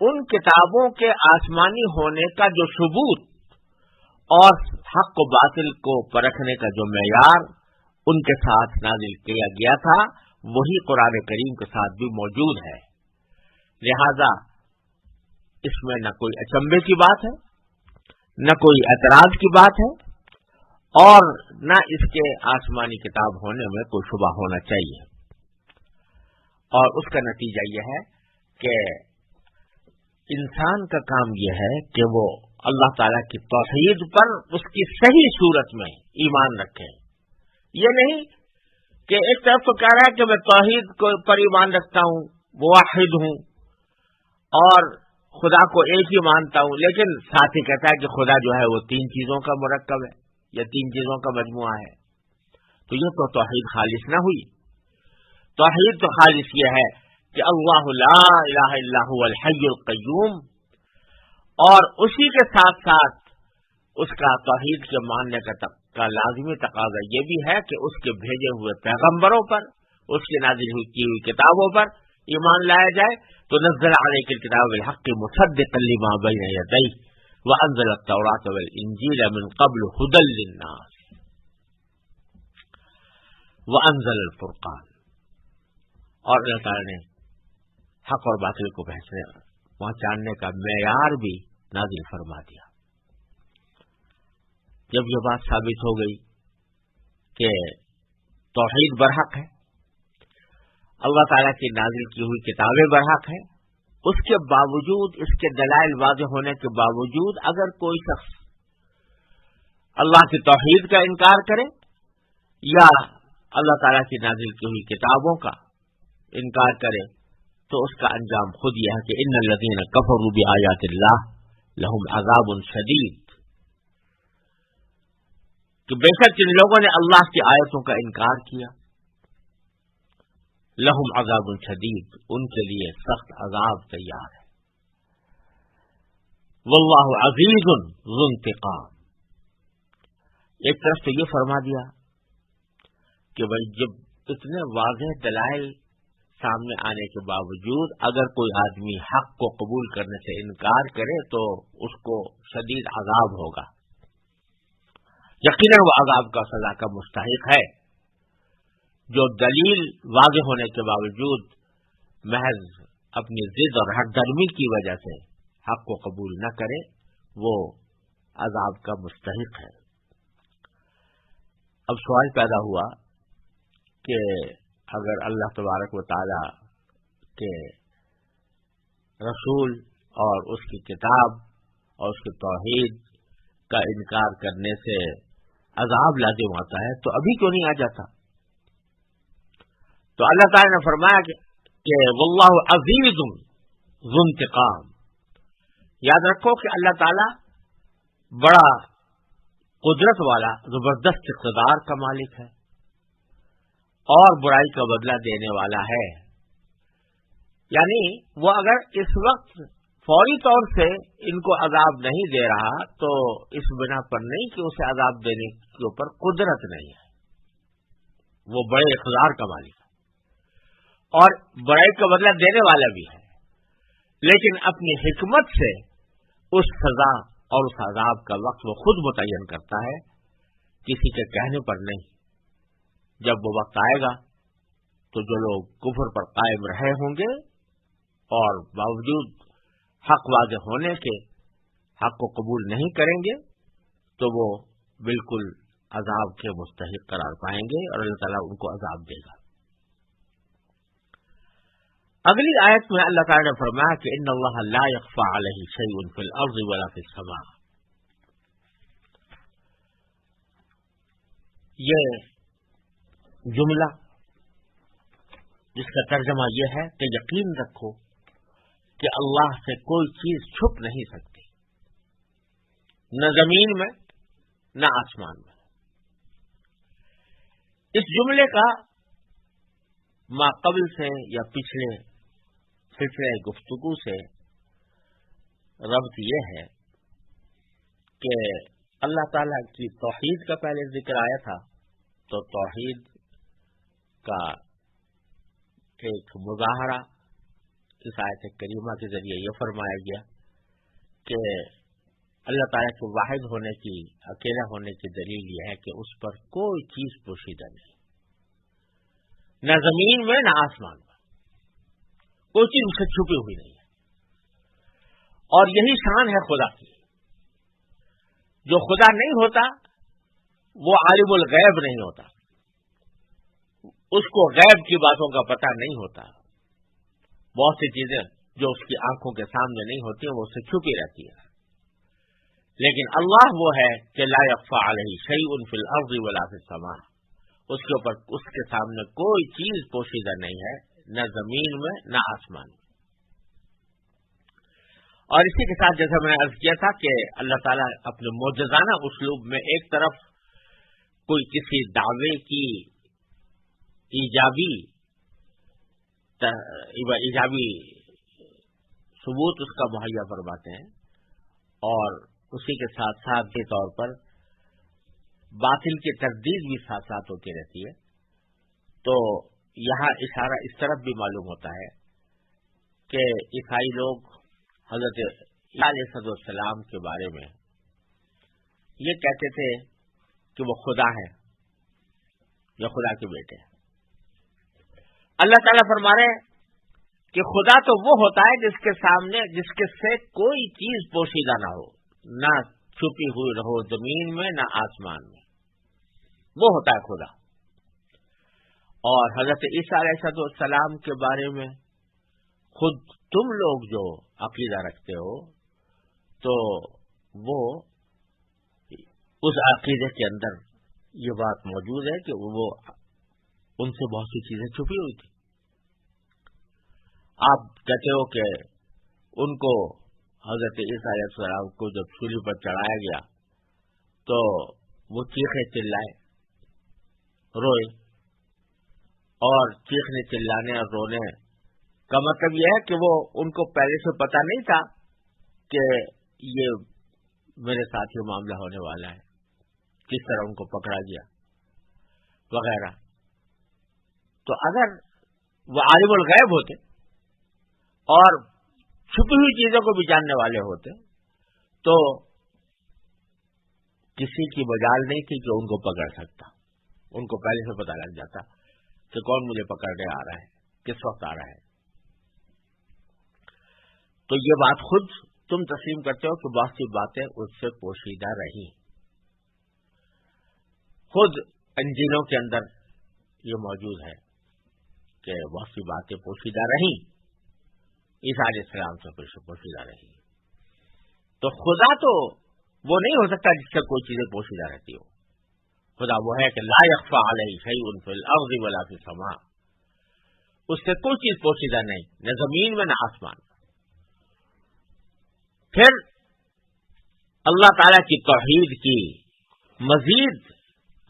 ان کتابوں کے آسمانی ہونے کا جو ثبوت اور حق و باطل کو پرکھنے کا جو معیار ان کے ساتھ نازل کیا گیا تھا وہی قرآن کریم کے ساتھ بھی موجود ہے. لہذا اس میں نہ کوئی اچنبے کی بات ہے، نہ کوئی اعتراض کی بات ہے، اور نہ اس کے آسمانی کتاب ہونے میں کوئی شبہ ہونا چاہیے. اور اس کا نتیجہ یہ ہے کہ انسان کا کام یہ ہے کہ وہ اللہ تعالیٰ کی توحید پر اس کی صحیح صورت میں ایمان رکھے. یہ نہیں کہ ایک طرف تو کہہ رہا ہے کہ میں توحید پر ایمان رکھتا ہوں، واحد ہوں اور خدا کو ایک ہی مانتا ہوں، لیکن ساتھ ہی کہتا ہے کہ خدا جو ہے وہ 3 چیزوں کا مرکب ہے یا 3 چیزوں کا مجموعہ ہے. تو یہ تو توحید خالص نہ ہوئی. توحید تو خالص یہ ہے کہ اللہ لا الہ الا هو الحی القیوم، اور اسی کے ساتھ ساتھ اس کا توحید کے ماننے کا لازمی تقاضا یہ بھی ہے کہ اس کے بھیجے ہوئے پیغمبروں پر، اس کی نازل کی ہوئی کتابوں پر ایمان لایا جائے. تو نزل علیک الکتاب بالحق مصدقا لما بین یدیہ وانزل التوراۃ والانجیل من قبل ھدی للناس وانزل الفرقان. اور اللہ تعالیٰ نے حق اور باطل کو پہچاننے کا معیار بھی نازل فرما دیا. جب یہ بات ثابت ہو گئی کہ توحید برحق ہے، اللہ تعالیٰ کی نازل کی ہوئی کتابیں برحق ہیں، اس کے باوجود، اس کے دلائل واضح ہونے کے باوجود اگر کوئی شخص اللہ کی توحید کا انکار کرے یا اللہ تعالیٰ کی نازل کی ہوئی کتابوں کا انکار کرے تو اس کا انجام خود یہ ہے کہ ان الذین کفروا بآیات اللہ لہم عذاب شدید، کہ بے شک جن لوگوں نے اللہ کی آیتوں کا انکار کیا، لہم عذاب شدید، ان کے لیے سخت عذاب تیار ہے. واللہ عزیز ذو انتقام. ایک طرف تو یہ فرما دیا کہ بھائی جب اتنے واضح دلائل سامنے آنے کے باوجود اگر کوئی آدمی حق کو قبول کرنے سے انکار کرے تو اس کو شدید عذاب ہوگا. یقیناً وہ عذاب کا سزا کا مستحق ہے. جو دلیل واضح ہونے کے باوجود محض اپنی ضد اور ہٹ درمی کی وجہ سے حق کو قبول نہ کرے وہ عذاب کا مستحق ہے. اب سوال پیدا ہوا کہ اگر اللہ تبارک و تعالی کے رسول اور اس کی کتاب اور اس کی توحید کا انکار کرنے سے عذاب لازم آتا ہے تو ابھی کیوں نہیں آ جاتا؟ تو اللہ تعالی نے فرمایا کہ واللہ عزیز ذو انتقام. یاد رکھو کہ اللہ تعالی بڑا قدرت والا زبردست اقتدار کا مالک ہے اور برائی کا بدلہ دینے والا ہے. یعنی وہ اگر اس وقت فوری طور سے ان کو عذاب نہیں دے رہا تو اس بنا پر نہیں کہ اسے عذاب دینے کے اوپر قدرت نہیں ہے. وہ بڑے اقتدار کا مالک ہے اور برائی کا بدلہ دینے والا بھی ہے, لیکن اپنی حکمت سے اس سزا اور اس عذاب کا وقت وہ خود متعین کرتا ہے, کسی کے کہنے پر نہیں. جب وہ وقت آئے گا تو جو لوگ کفر پر قائم رہے ہوں گے اور باوجود حق واضح ہونے کے حق کو قبول نہیں کریں گے تو وہ بالکل عذاب کے مستحق قرار پائیں گے اور اللہ تعالیٰ ان کو عذاب دے گا. اگلی آیت میں اللہ تعالیٰ نے فرمایا کہ ان اللہ لا يخفى علیہ شیء فی الارض ولا فی السماء. یہ جملہ جس کا ترجمہ یہ ہے کہ یقین رکھو کہ اللہ سے کوئی چیز چھپ نہیں سکتی, نہ زمین میں نہ آسمان میں. اس جملے کا ما قبل سے یا پچھلے سلسلے گفتگو سے ربط یہ ہے کہ اللہ تعالیٰ کی توحید کا پہلے ذکر آیا تھا, تو توحید کا ایک مظاہرہ اس آیت کریمہ کے ذریعے یہ فرمایا گیا کہ اللہ تعالیٰ کے واحد ہونے کی, اکیلا ہونے کی دلیل یہ ہے کہ اس پر کوئی چیز پوشیدہ نہیں, نہ زمین میں نہ آسمان میں کوئی چیز اس سے چھپی ہوئی نہیں ہے. اور یہی شان ہے خدا کی. جو خدا نہیں ہوتا وہ عالم الغیب نہیں ہوتا, اس کو غیب کی باتوں کا پتہ نہیں ہوتا. بہت سی چیزیں جو اس کی آنکھوں کے سامنے نہیں ہوتی ہیں وہ اس سے چھپی رہتی ہیں. لیکن اللہ وہ ہے کہ لا يخفى علیہ شیء فی الارض ولا فی السماء. اس کے اوپر اس کے سامنے کوئی چیز پوشیدہ نہیں ہے, نہ زمین میں نہ آسمان میں. اور اسی کے ساتھ جیسا میں نے عرض کیا تھا کہ اللہ تعالیٰ اپنے معجزانہ اسلوب میں ایک طرف کوئی کسی دعوے کی ایجابی ثبوت اس کا مہیا فرماتے ہیں اور اسی کے ساتھ ساتھ کے طور پر باطل کی تردید بھی ساتھ ساتھ ہوتی رہتی ہے. تو یہاں اشارہ اس طرف بھی معلوم ہوتا ہے کہ عیسائی لوگ حضرت عیسیٰ علیہ السلام کے بارے میں یہ کہتے تھے کہ وہ خدا ہے یا خدا کے بیٹے ہیں. اللہ تعالیٰ فرما رہے ہیں کہ خدا تو وہ ہوتا ہے جس کے سامنے جس کے سے کوئی چیز پوشیدہ نہ ہو, نہ چھپی ہوئی رہو زمین میں نہ آسمان میں, وہ ہوتا ہے خدا. اور حضرت عیسیٰ علیہ السلام کے بارے میں خود تم لوگ جو عقیدہ رکھتے ہو تو وہ اس عقیدے کے اندر یہ بات موجود ہے کہ وہ ان سے بہت سی چیزیں چھپی ہوئی تھی. آپ کہتے ہو کہ ان کو حضرت عیسیٰ علیہ السلام کو جب سولی پر چڑھایا گیا تو وہ چیخے چلائے, روئے, اور چیخنے چلانے اور رونے کا مطلب یہ ہے کہ وہ ان کو پہلے سے پتہ نہیں تھا کہ یہ میرے ساتھ یہ معاملہ ہونے والا ہے, کس طرح ان کو پکڑا گیا وغیرہ. تو اگر وہ عالم الغیب ہوتے اور چھپی ہوئی چیزوں کو بھی جاننے والے ہوتے تو کسی کی مجال نہیں تھی کہ ان کو پکڑ سکتا. ان کو پہلے سے پتہ لگ جاتا کہ کون مجھے پکڑنے آ رہا ہے, کس وقت آ رہا ہے. تو یہ بات خود تم تسلیم کرتے ہو کہ بہت سی باتیں اس سے پوشیدہ رہیں. خود انجیلوں کے اندر یہ موجود ہے کہ بہت سی باتیں پوشیدہ رہیں, عیسیٰ علیہ السلام سے پوشیدہ رہیں. تو خدا تو وہ نہیں ہو سکتا جس سے کوئی چیزیں پوشیدہ رہتی ہو. خدا وہ ہے کہ لا یخفی علیہ شیء فی الارض ولا فی السماء. اس سے کوئی چیز پوشیدہ نہیں, نہ زمین میں نہ آسمان میں. پھر اللہ تعالیٰ کی توحید کی مزید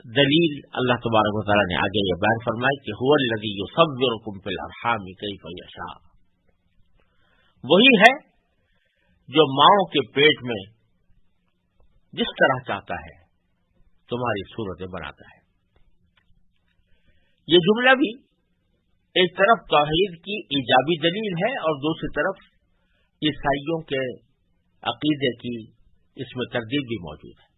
دلیل اللہ تبارک و تعالیٰ نے آگے یہ بیان فرمائی کہ هو الذی یصورکم فی الارحام کیف یشاء. وہی ہے جو ماؤں کے پیٹ میں جس طرح چاہتا ہے تمہاری صورتیں بناتا ہے. یہ جملہ بھی ایک طرف توحید کی ایجابی دلیل ہے اور دوسری طرف عیسائیوں کے عقیدے کی اس میں تردید بھی موجود ہے.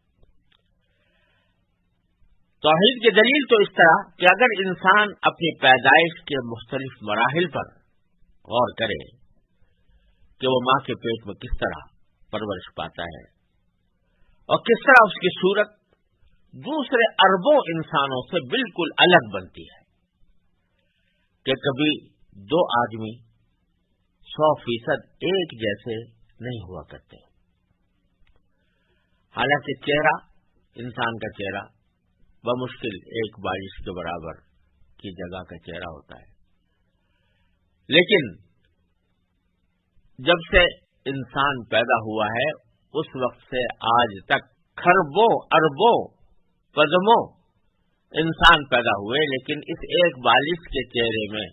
توحید کی دلیل تو اس طرح کہ اگر انسان اپنی پیدائش کے مختلف مراحل پر غور کرے کہ وہ ماں کے پیٹ میں کس طرح پرورش پاتا ہے اور کس طرح اس کی صورت دوسرے اربوں انسانوں سے بالکل الگ بنتی ہے کہ کبھی دو آدمی 100% ایک جیسے نہیں ہوا کرتے. حالانکہ چہرہ, انسان کا چہرہ بمشکل ایک بارش کے برابر کی جگہ کا چہرہ ہوتا ہے, لیکن جب سے انسان پیدا ہوا ہے اس وقت سے آج تک کھربوں اربوں قدموں انسان پیدا ہوئے, لیکن اس ایک بالش کے چہرے میں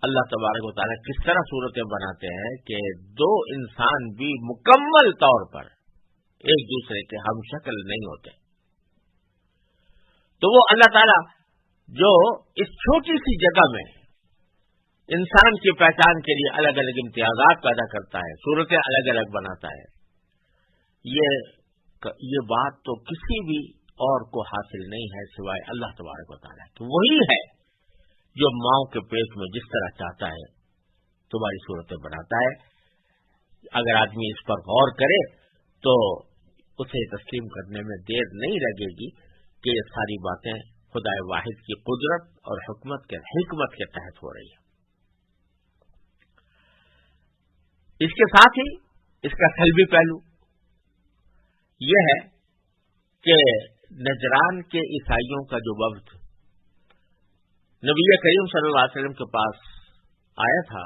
اللہ تبارک و تعالیٰ کس طرح صورتیں بناتے ہیں کہ دو انسان بھی مکمل طور پر ایک دوسرے کے ہم شکل نہیں ہوتے. تو وہ اللہ تعالیٰ جو اس چھوٹی سی جگہ میں انسان کی پہچان کے لیے الگ الگ امتیازات پیدا کرتا ہے, صورتیں الگ الگ بناتا ہے, یہ بات تو کسی بھی اور کو حاصل نہیں ہے سوائے اللہ تبارک و تعالیٰ کی. وہی ہے جو ماؤں کے پیٹ میں جس طرح چاہتا ہے تمہاری صورتیں بناتا ہے. اگر آدمی اس پر غور کرے تو اسے تسلیم کرنے میں دیر نہیں لگے گی کہ یہ ساری باتیں خدا واحد کی قدرت اور حکمت کے تحت ہو رہی ہے. اس کے ساتھ ہی اس کا سلبی پہلو یہ ہے کہ نجران کے عیسائیوں کا جو وفد نبی کریم صلی اللہ علیہ وسلم کے پاس آیا تھا,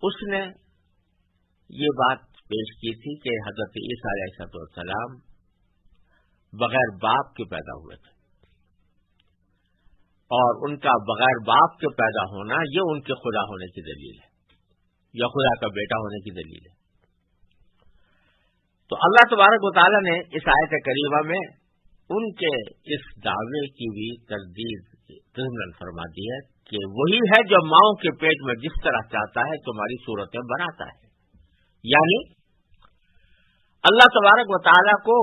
اس نے یہ بات پیش کی تھی کہ حضرت عیسیٰ علیہ السلام بغیر باپ کے پیدا ہوئے تھے, اور ان کا بغیر باپ کے پیدا ہونا یہ ان کے خدا ہونے کی دلیل ہے یا خدا کا بیٹا ہونے کی دلیل ہے. تو اللہ تبارک و تعالیٰ نے اس آیت کریمہ میں ان کے اس دعوے کی بھی تردید ضمن فرما دی ہے کہ وہی ہے جو ماؤں کے پیٹ میں جس طرح چاہتا ہے تمہاری صورتیں بناتا ہے. یعنی اللہ تبارک و تعالیٰ کو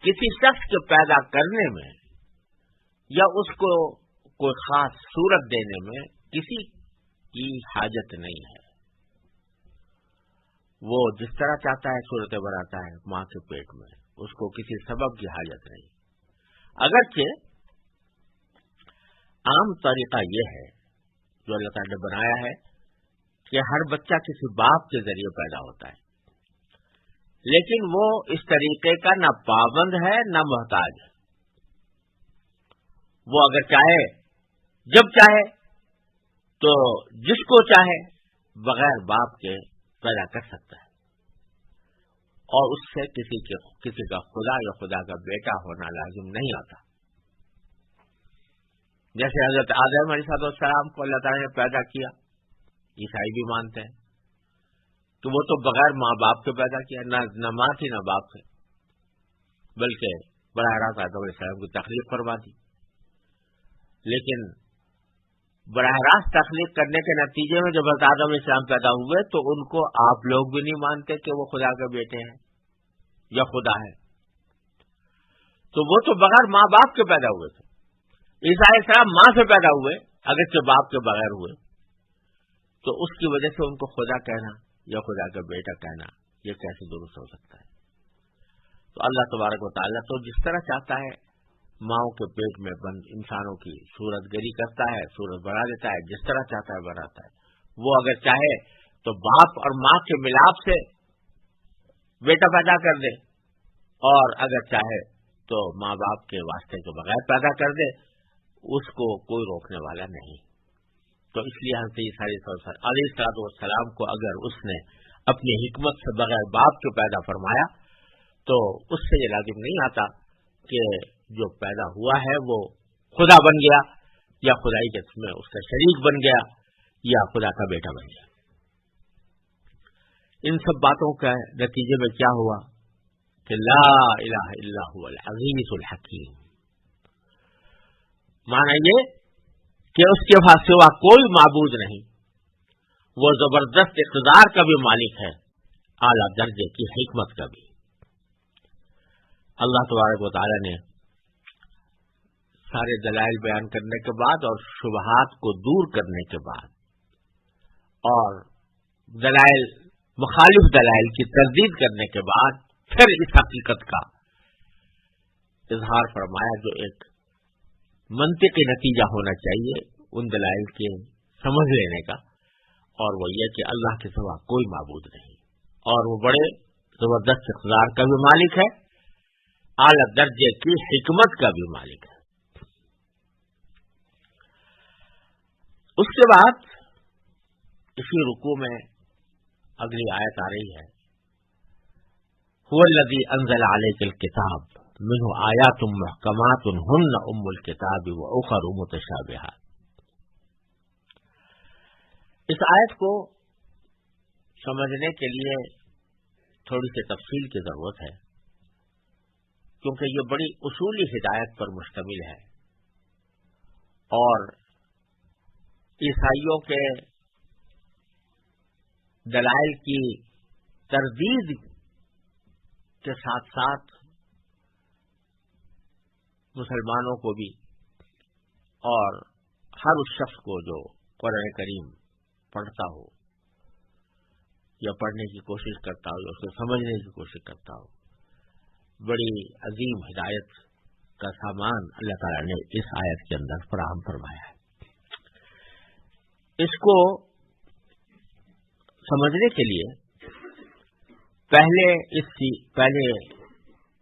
کسی شخص کے پیدا کرنے میں یا اس کو کوئی خاص صورت دینے میں کسی کی حاجت نہیں ہے. وہ جس طرح چاہتا ہے صورتیں بناتا ہے ماں کے پیٹ میں, اس کو کسی سبب کی حاجت نہیں. اگرچہ عام طریقہ یہ ہے جو اللہ تعالیٰ نے بنایا ہے کہ ہر بچہ کسی باپ کے ذریعے پیدا ہوتا ہے, لیکن وہ اس طریقے کا نہ پابند ہے نہ محتاج ہے. وہ اگر چاہے جب چاہے تو جس کو چاہے بغیر باپ کے پیدا کر سکتا ہے, اور اس سے کسی کا خدا یا خدا کا بیٹا ہونا لازم نہیں آتا. جیسے حضرت آدم علیہ السلام کو اللہ تعالیٰ نے پیدا کیا, عیسائی بھی مانتے ہیں کہ وہ تو بغیر ماں باپ کے پیدا کیا, نہ ماں تھی نہ باپ تھے, بلکہ براہ راست آدم علیہ السلام کی تخلیق فرما دی. لیکن براہ راست تخلیق کرنے کے نتیجے میں جب حضرت آدم علیہ السلام پیدا ہوئے تو ان کو آپ لوگ بھی نہیں مانتے کہ وہ خدا کے بیٹے ہیں یا خدا ہے. تو وہ تو بغیر ماں باپ کے پیدا ہوئے تھے. عیسیٰ علیہ السلام ماں سے پیدا ہوئے اگرچہ باپ کے بغیر ہوئے. تو اس کی وجہ سے ان کو خدا کہنا یا خدا کا بیٹا کہنا یہ کیسے درست ہو سکتا ہے؟ تو اللہ تبارک و تعالیٰ تو جس طرح چاہتا ہے ماؤں کے پیٹ میں بند انسانوں کی صورت گری کرتا ہے، صورت بنا دیتا ہے، جس طرح چاہتا ہے بناتا ہے. وہ اگر چاہے تو باپ اور ماں کے ملاپ سے بیٹا پیدا کر دے، اور اگر چاہے تو ماں باپ کے واسطے کے بغیر پیدا کر دے، اس کو کوئی روکنے والا نہیں. تو اس لیے حضرت عیسیٰ علیہ السلام کو اگر اس نے اپنی حکمت سے بغیر باپ کے پیدا فرمایا تو اس سے یہ لازم نہیں آتا کہ جو پیدا ہوا ہے وہ خدا بن گیا یا خدائی کے میں اس کا شریک بن گیا یا خدا کا بیٹا بن گیا. ان سب باتوں کا نتیجے میں کیا ہوا کہ لا الہ الا هو العزیز الحکیم. معنی یہ کہ اس کے پاس سوا کوئی معبود نہیں، وہ زبردست اقتدار کا بھی مالک ہے، اعلیٰ درجے کی حکمت کا بھی. اللہ تبارک و تعالی نے سارے دلائل بیان کرنے کے بعد اور شبہات کو دور کرنے کے بعد اور دلائل مخالف دلائل کی تردید کرنے کے بعد پھر اس حقیقت کا اظہار فرمایا جو ایک منطقی نتیجہ ہونا چاہیے ان دلائل کے سمجھ لینے کا، اور وہ یہ کہ اللہ کے سوا کوئی معبود نہیں اور وہ بڑے زبردست اقتدار کا بھی مالک ہے، اعلیٰ درجے کی حکمت کا بھی مالک ہے. اس کے بعد اسی رکوع میں اگلی آیت آ رہی ہے، هو الذی انزل علیک الکتاب منہ آیات محکمات ہن ام الکتاب واخر متشابہات. اس آیت کو سمجھنے کے لیے تھوڑی سی تفصیل کی ضرورت ہے، کیونکہ یہ بڑی اصولی ہدایت پر مشتمل ہے اور عیسائیوں کے دلائل کی تردید کے ساتھ ساتھ مسلمانوں کو بھی اور ہر اس شخص کو جو قرآن کریم پڑھتا ہو یا پڑھنے کی کوشش کرتا ہو یا اس کو سمجھنے کی کوشش کرتا ہو، بڑی عظیم ہدایت کا سامان اللہ تعالیٰ نے اس آیت کے اندر فراہم فرمایا ہے. اس کو سمجھنے کے لیے پہلے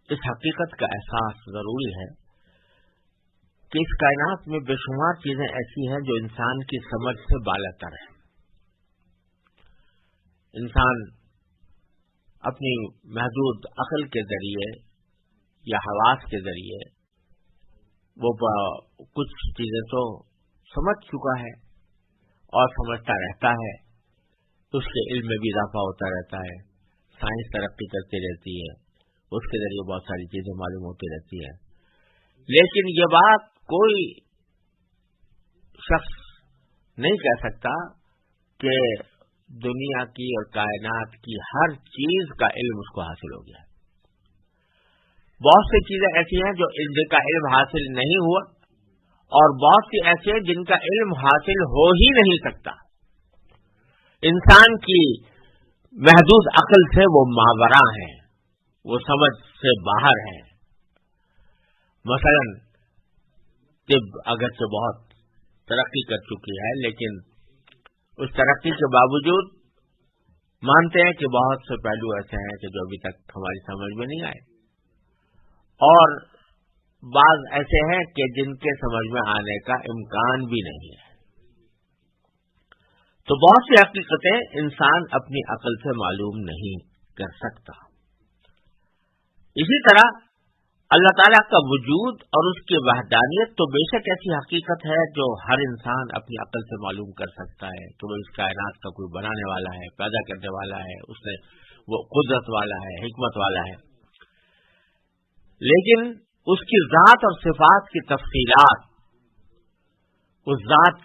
اس حقیقت کا احساس ضروری ہے کہ اس کائنات میں بے شمار چیزیں ایسی ہیں جو انسان کی سمجھ سے بالاتر ہیں. انسان اپنی محدود عقل کے ذریعے یا حواس کے ذریعے وہ کچھ چیزیں تو سمجھ چکا ہے اور سمجھتا رہتا ہے، اس کے علم میں بھی اضافہ ہوتا رہتا ہے، سائنس ترقی کرتی رہتی ہے، اس کے ذریعے بہت ساری چیزیں معلوم ہوتی رہتی ہیں. لیکن یہ بات کوئی شخص نہیں کہہ سکتا کہ دنیا کی اور کائنات کی ہر چیز کا علم اس کو حاصل ہو گیا. بہت سی چیزیں ایسی ہیں جن کا علم حاصل نہیں ہوا اور بہت سی ایسی ہیں جن کا علم حاصل ہو ہی نہیں سکتا. انسان کی محدود عقل سے وہ ماوراء ہیں، وہ سمجھ سے باہر ہیں. مثلا طب اگرچہ بہت ترقی کر چکی ہے لیکن اس ترقی کے باوجود مانتے ہیں کہ بہت سے پہلو ایسے ہیں کہ جو ابھی تک ہماری سمجھ میں نہیں آئے، اور بعض ایسے ہیں کہ جن کے سمجھ میں آنے کا امکان بھی نہیں ہے. تو بہت سی حقیقتیں انسان اپنی عقل سے معلوم نہیں کر سکتا. اسی طرح اللہ تعالیٰ کا وجود اور اس کی وحدانیت تو بے شک ایسی حقیقت ہے جو ہر انسان اپنی عقل سے معلوم کر سکتا ہے کہ وہ اس کائنات کا کوئی بنانے والا ہے، پیدا کرنے والا ہے، اس نے وہ قدرت والا ہے، حکمت والا ہے. لیکن اس کی ذات اور صفات کی تفصیلات، اس ذات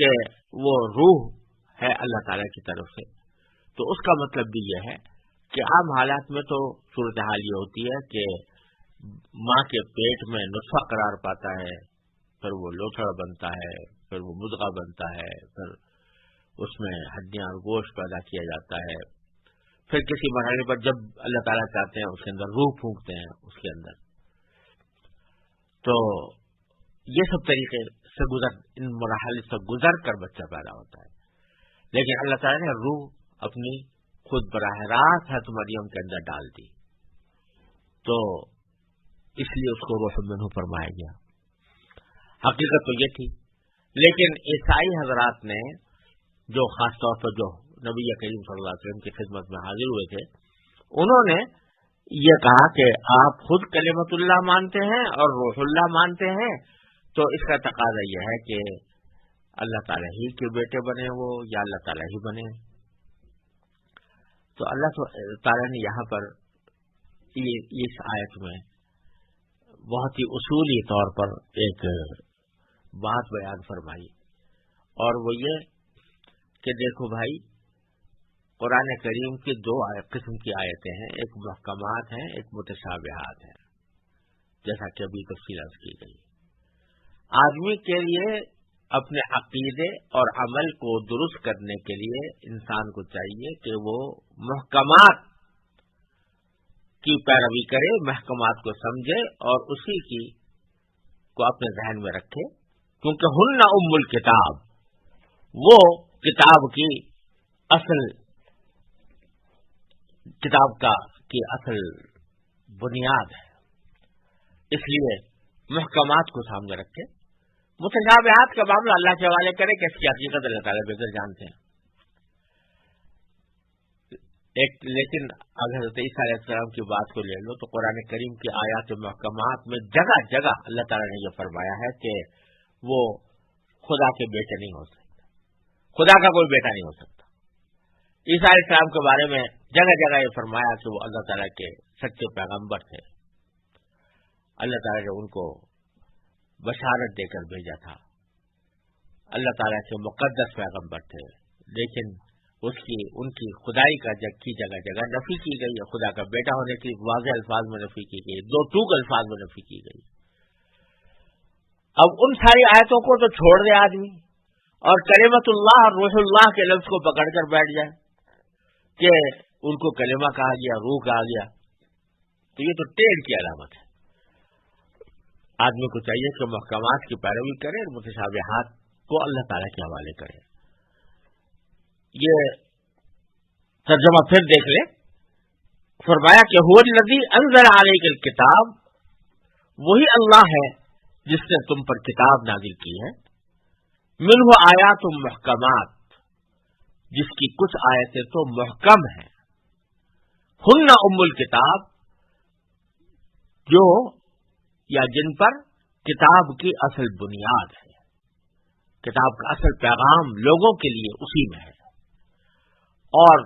کہ وہ روح ہے اللہ تعالیٰ کی طرف سے، تو اس کا مطلب بھی یہ ہے کہ عام حالات میں تو صورتحال یہ ہوتی ہے کہ ماں کے پیٹ میں نطفہ قرار پاتا ہے، پھر وہ لوتھڑا بنتا ہے، پھر وہ مضغہ بنتا ہے، پھر اس میں ہڈیاں اور گوشت پیدا کیا جاتا ہے، پھر کسی مرحلے پر جب اللہ تعالیٰ چاہتے ہیں اس کے اندر روح پھونکتے ہیں اس کے اندر. تو یہ سب طریقے سے ان مراحل سے گزر کر بچہ پیدا ہوتا ہے. لیکن اللہ تعالیٰ نے روح اپنی خود براہ راست حضرت مریم کے اندر ڈال دی، تو اس لیے اس کو روح منہ فرمایا گیا. حقیقت تو یہ تھی، لیکن عیسائی حضرات نے جو خاص طور پر جو نبی کریم صلی اللہ علیہ وسلم کی خدمت میں حاضر ہوئے تھے، انہوں نے یہ کہا کہ آپ خود کلمت اللہ مانتے ہیں اور روح اللہ مانتے ہیں، تو اس کا تقاضا یہ ہے کہ اللہ تعالیٰ ہی کے بیٹے بنے وہ، یا اللہ تعالیٰ ہی بنے. تو اللہ تعالیٰ نے یہاں پر اس آیت میں بہت ہی اصولی طور پر ایک بات بیان فرمائی، اور وہ یہ کہ دیکھو بھائی، قرآن کریم کی دو قسم کی آیتیں ہیں، ایک محکمات ہیں، ایک متشابہات ہیں، جیسا کہ ابھی تفصیل عرض کی گئی. آدمی کے لیے اپنے عقیدے اور عمل کو درست کرنے کے لیے انسان کو چاہیے کہ وہ محکمات کی پیروی کرے، محکمات کو سمجھے اور اسی کی کو اپنے ذہن میں رکھے، کیونکہ ہن ام الکتاب، وہ کتاب کی اصل بنیاد ہے. اس لیے محکمات کو سامنے رکھے، متشابہات کا معاملہ اللہ کے حوالے کرے کہ اس کی حقیقت اللہ تعالیٰ بہتر جانتے ہیں. لیکن اگر حضرت عیسیٰ علیہ السلام کی بات کو لے لو تو قرآن کریم کی آیات محکمات میں جگہ جگہ اللہ تعالیٰ نے یہ فرمایا ہے کہ وہ خدا کے بیٹے نہیں ہو سکتے، خدا کا کوئی بیٹا نہیں ہو سکتا. عیسیٰ علیہ السلام کے بارے میں جگہ جگہ یہ فرمایا کہ وہ اللہ تعالیٰ کے سچے پیغمبر تھے، اللہ تعالیٰ نے ان کو بشارت دے کر بھیجا تھا، اللہ تعالیٰ کے مقدس پیغمبر تھے، لیکن ان کی خدائی کا کی جگہ جگہ نفی کی گئی ہے، خدا کا بیٹا ہونے کی واضح الفاظ میں نفی کی گئی، دو ٹوک الفاظ میں نفی کی گئی. اب ان ساری آیتوں کو تو چھوڑ دے آدمی اور کلمت اللہ اور روح اللہ کے لفظ کو پکڑ کر بیٹھ جائے کہ ان کو کلمہ کہا گیا، روح کہا گیا، تو یہ تو ٹیڑھ کی علامت ہے. آدمی کو چاہیے کہ محکمات کی پیروی کرے اور متشابہات کو اللہ تعالیٰ کے حوالے کرے. یہ ترجمہ پھر دیکھ لیں. فرمایا کہ هو الذی انزل علیک الکتاب، وہی اللہ ہے جس نے تم پر کتاب نازل کی ہے، منہ آیات محکمات، جس کی کچھ آیتیں تو محکم ہیں، ہن ام الکتاب، جو یا جن پر کتاب کی اصل بنیاد ہے، کتاب کا اصل پیغام لوگوں کے لیے اسی میں ہے. اور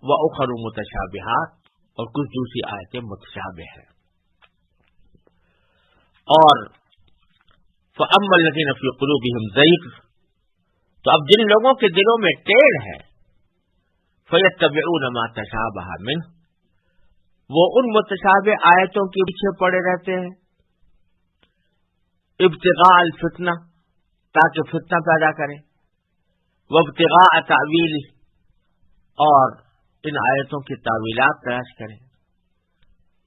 وَأُخَرُ مُتَشَابِهَاتٌ، اور کچھ دوسری آیتیں متشابہ ہیں. اور فَأَمَّا الَّذِينَ فِي قُلُوبِهِمْ زَيْغٌ، تو اب جن لوگوں کے دلوں میں ٹیڑھ ہے، فَيَتَّبِعُونَ مَا تَشَابَهَ مِنْهُ، وہ ان متشابہ آیتوں کے پیچھے پڑے رہتے ہیں، ابتغاء الفتنہ، تاکہ فتنہ پیدا کریں، وابتغاء تأویلہ، اور ان آیتوں کی تعویلات تلاش کریں،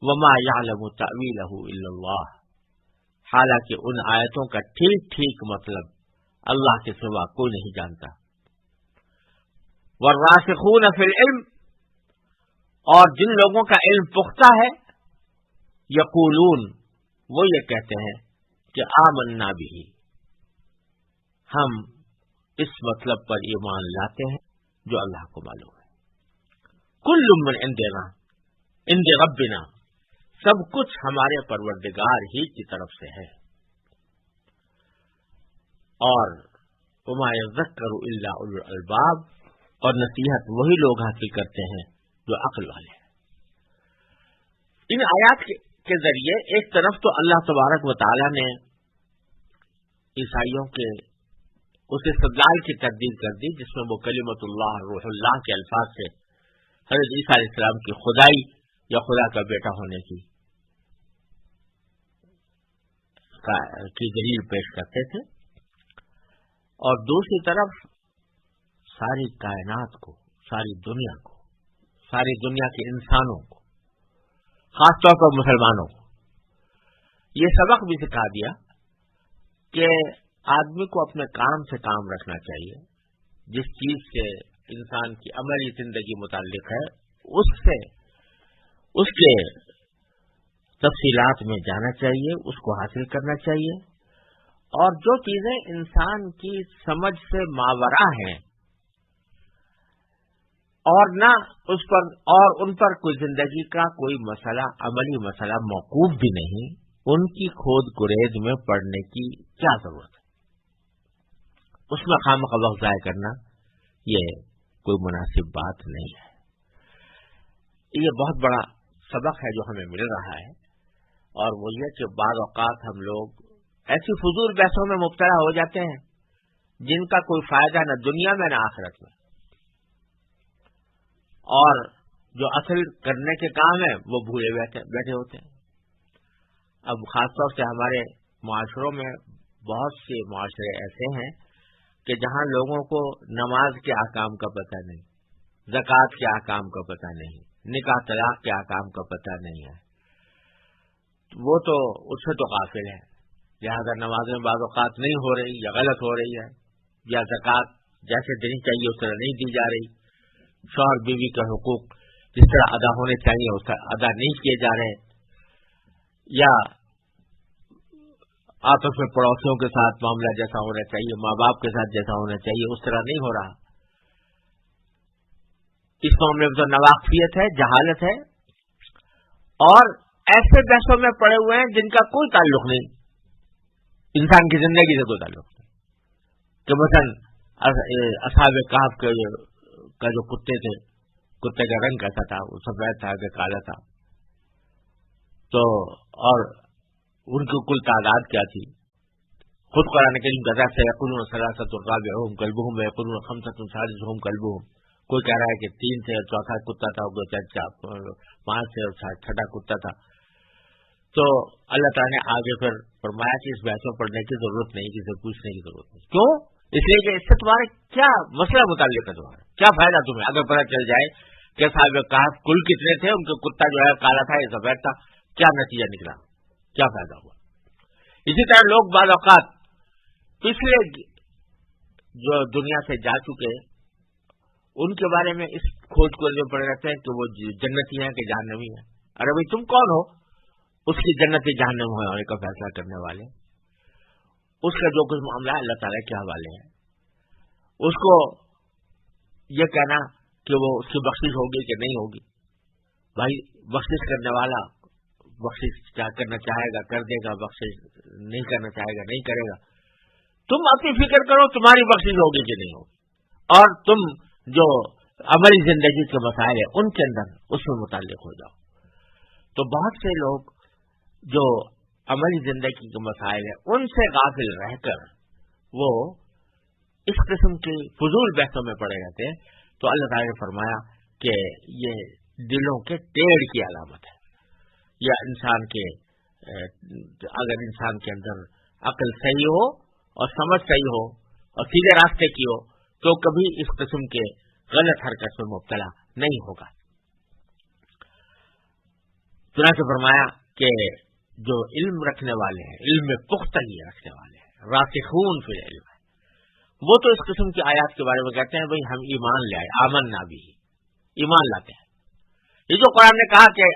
وما یعلم تأویلہ الا اللہ، حالانکہ ان آیتوں کا ٹھیک ٹھیک مطلب اللہ کے سوا کوئی نہیں جانتا. والراسخون فی العلم، اور جن لوگوں کا علم پختہ ہے، یقولون، وہ یہ کہتے ہیں کہ آمنا بھی، ہم اس مطلب پر ایمان لاتے ہیں جو اللہ کو معلوم ہے. کل من عند ربنا، سب کچھ ہمارے پروردگار ہی کی طرف سے ہے. اور وما یذکر الا اولو الالباب، اور نصیحت وہی لوگ حاصل کرتے ہیں جو عقل والے ہیں. ان آیات کے ذریعے ایک طرف تو اللہ تبارک و تعالی نے عیسائیوں کے اس استدلال کی تردید کر دی جس میں وہ کلمۃ اللہ روح اللہ کے الفاظ سے حضرت عیسیٰ علیہ السلام کی خدائی یا خدا کا بیٹا ہونے کی دلیل پیش کرتے تھے، اور دوسری طرف ساری کائنات کو، ساری دنیا کو، ساری دنیا کے انسانوں کو، خاص طور پر مسلمانوں کو یہ سبق بھی سکھا دیا کہ آدمی کو اپنے کام سے کام رکھنا چاہیے، جس چیز سے انسان کی عملی زندگی متعلق ہے اس سے اس کے تفصیلات میں جانا چاہیے، اس کو حاصل کرنا چاہیے، اور جو چیزیں انسان کی سمجھ سے ماورا ہیں اور نہ اس پر اور ان پر کوئی زندگی کا کوئی مسئلہ، عملی مسئلہ موقوف بھی نہیں، ان کی کھود کریز میں پڑنے کی کیا ضرورت ہے؟ اس میں خواہ وقت ضائع کرنا یہ کوئی مناسب بات نہیں ہے۔ یہ بہت بڑا سبق ہے جو ہمیں مل رہا ہے، اور وہ یہ کہ بعض اوقات ہم لوگ ایسی فضول بحثوں میں مبتلا ہو جاتے ہیں جن کا کوئی فائدہ نہ دنیا میں نہ آخرت میں، اور جو اصل کرنے کے کام ہیں وہ بھولے بیٹھے ہوتے ہیں۔ اب خاص طور سے ہمارے معاشروں میں بہت سے معاشرے ایسے ہیں کہ جہاں لوگوں کو نماز کے احکام کا پتہ نہیں، زکوٰۃ کے احکام کا پتہ نہیں، نکاح طلاق کے احکام کا پتہ نہیں ہے، وہ تو اس سے تو غافل ہے، لہذا نماز میں بعض اوقات نہیں ہو رہی یا غلط ہو رہی ہے، یا زکوٰۃ جیسے دینی چاہیے اس طرح نہیں دی جا رہی، شوہر بیوی کے حقوق جس طرح ادا ہونے چاہیے اس طرح ادا نہیں کیے جا رہے، یا آپس میں پڑوسیوں کے ساتھ معاملہ جیسا ہونا چاہیے، ماں باپ کے ساتھ جیسا ہونا چاہیے اس طرح نہیں ہو رہا۔ اس معاملے میں تو ناواقفیت ہے، جہالت ہے، اور ایسے بحثوں میں پڑے ہوئے ہیں جن کا کوئی تعلق نہیں، انسان کی زندگی سے کوئی تعلق نہیں، کہ مثلا اصحاب کہف کا جو کتے تھے، کتے کا رنگ کیسا تھا، وہ سفید تھا کہ کالا تھا، تو اور ان کی کل تعداد کیا تھی؟ خود قرآن کریم کہتا ہے سیقولون ثلاثۃ رابعہم کلبہم ویقولون خمسۃ سادسہم کلبہم، کوئی کہہ رہا ہے کہ 3 تھے اور چوتھا کتا تھا، کوئی 5 تھے اور چھٹا کتا تھا۔ تو اللہ تعالیٰ نے آگے پھر فرمایا کہ اس بحث میں پڑھنے کی ضرورت نہیں، کسی سے پوچھنے کی ضرورت نہیں۔ کیوں؟ اس لیے کہ اس سے تمہارے کیا مسئلہ متعلق ہے، تمہارا کیا فائدہ تمہیں اگر پتہ چل جائے کہ صاحب کہف کل کتنے تھے، ان کا کتا جو ہے کالا تھا یا سفید تھا، کیا نتیجہ نکلا، کیا فائدہ ہوا؟ اسی طرح لوگ بعض اوقات پچھلے جو دنیا سے جا چکے ان کے بارے میں اس کھوج کو پڑے رہتے ہیں کہ وہ جنتی ہیں کہ جہنمی ہیں۔ ارے بھائی تم کون ہو اس کی جنتی جہنم ہونے کا فیصلہ کرنے والے؟ اس کا جو کچھ معاملہ ہے اللہ تعالیٰ کے حوالے ہے، اس کو یہ کہنا کہ وہ اس کی بخشش ہوگی کہ نہیں ہوگی، بھائی بخشش کرنے والا بخشش کیا کرنا چاہے گا کر دے گا، بخشش نہیں کرنا چاہے گا نہیں کرے گا۔ تم اپنی فکر کرو تمہاری بخشش ہوگی کہ نہیں ہوگی، اور تم جو عملی زندگی کے مسائل ہیں ان کے اندر اس میں متعلق ہو جاؤ۔ تو بہت سے لوگ جو عملی زندگی کے مسائل ہیں ان سے غافل رہ کر وہ اس قسم کی فضول بحثوں میں پڑے رہتے ہیں، تو اللہ تعالیٰ نے فرمایا کہ یہ دلوں کے ٹیڑھ کی علامت ہے، یا انسان کے اگر انسان کے اندر عقل صحیح ہو اور سمجھ صحیح ہو اور سیدھے راستے کی ہو تو کبھی اس قسم کے غلط حرکت میں مبتلا نہیں ہوگا۔ چنانچہ فرمایا کہ جو علم رکھنے والے ہیں، علم میں پختگی رکھنے والے ہیں، راسخون فی العلم ہے، وہ تو اس قسم کی آیات کے بارے میں کہتے ہیں بھئی ہم ایمان لے آئے، آمنا بھی ایمان لاتے ہیں۔ یہ جو قرآن نے کہا کہ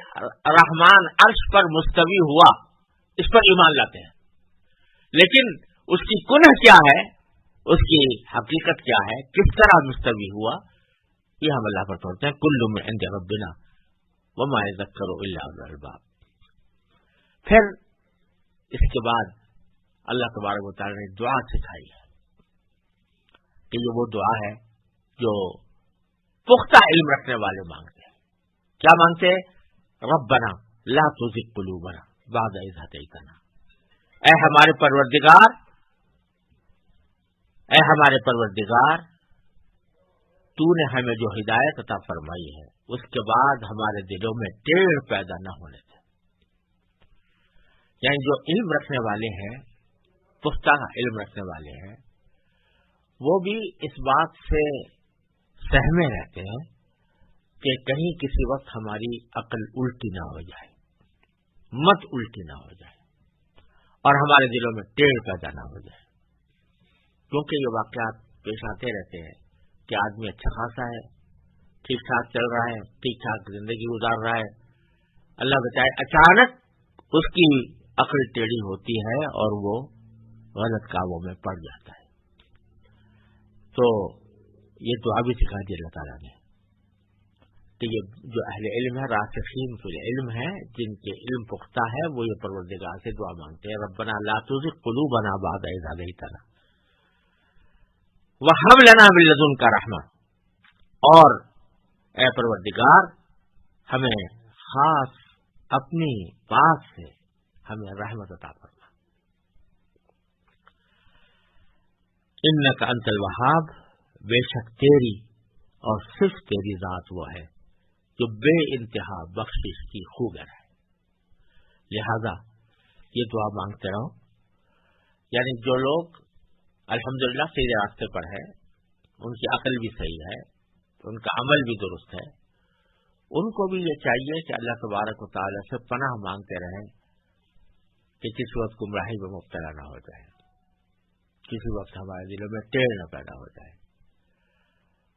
رحمان عرش پر مستوی ہوا، اس پر ایمان لاتے ہیں، لیکن اس کی کنہ کیا ہے، اس کی حقیقت کیا ہے، کس طرح مستوی ہوا، یہ ہم اللہ پر چھوڑتے ہیں۔ کل من عند ربنا وما یذکر الا اولو الالباب۔ پھر اس کے بعد اللہ تبارک و تعالی نے دعا سکھائی ہے کہ یہ وہ دعا ہے جو پختہ علم رکھنے والے مانگتے ہیں۔ کیا مانگتے ہیں؟ ربنا لا تزغ قلوبنا بعد اذ ہدیتنا، اے ہمارے پروردگار، اے ہمارے پروردگار، تو نے ہمیں جو ہدایت عطا فرمائی ہے اس کے بعد ہمارے دلوں میں ٹیڑھ پیدا نہ ہونے دے۔ یعنی جو علم رکھنے والے ہیں، پختہ علم رکھنے والے ہیں، وہ بھی اس بات سے سہمے رہتے ہیں کہ کہیں کسی وقت ہماری عقل الٹی نہ ہو جائے، مت الٹی نہ ہو جائے اور ہمارے دلوں میں ٹیڑھ پیدا نہ ہو جائے، کیونکہ یہ واقعات پیش آتے رہتے ہیں کہ آدمی اچھا خاصا ہے، ٹھیک ٹھاک چل رہا ہے، ٹھیک ٹھاک زندگی گزار رہا ہے، اللہ بچائے اچانک اس کی عقل ٹیڑھی ہوتی ہے اور وہ غلط کاموں میں پڑ جاتا ہے۔ تو یہ دعا بھی سکھا دی اللہ تعالیٰ نے کہ یہ جو اہل علم ہے، راسخین فی العلم ہے، جن کے علم پختہ ہے، وہ یہ پروردگار سے دعا مانگتے ہیں، ربنا لا تزغ قلوبنا بعد اذ ہدیتنا وہب لنا من لدنک رحمہ، اور اے پروردگار ہمیں خاص اپنی پاس سے ہمیں رحمت عطا فرما، انک انت الوہاب، بے شک تیری اور صرف تیری ذات وہ ہے جو بے انتہا بخشش کی خوگر ہے، لہذا یہ دعا مانگتے رہو۔ یعنی جو لوگ الحمدللہ سیدھے راستے پر ہے، ان کی عقل بھی صحیح ہے، ان کا عمل بھی درست ہے، ان کو بھی یہ چاہیے کہ اللہ تبارک و تعالی سے پناہ مانگتے رہیں کہ کسی وقت گمراہی میں مبتلا نہ ہو جائے، کسی وقت ہمارے دلوں میں ٹیڑھ نہ پیدا ہو جائے،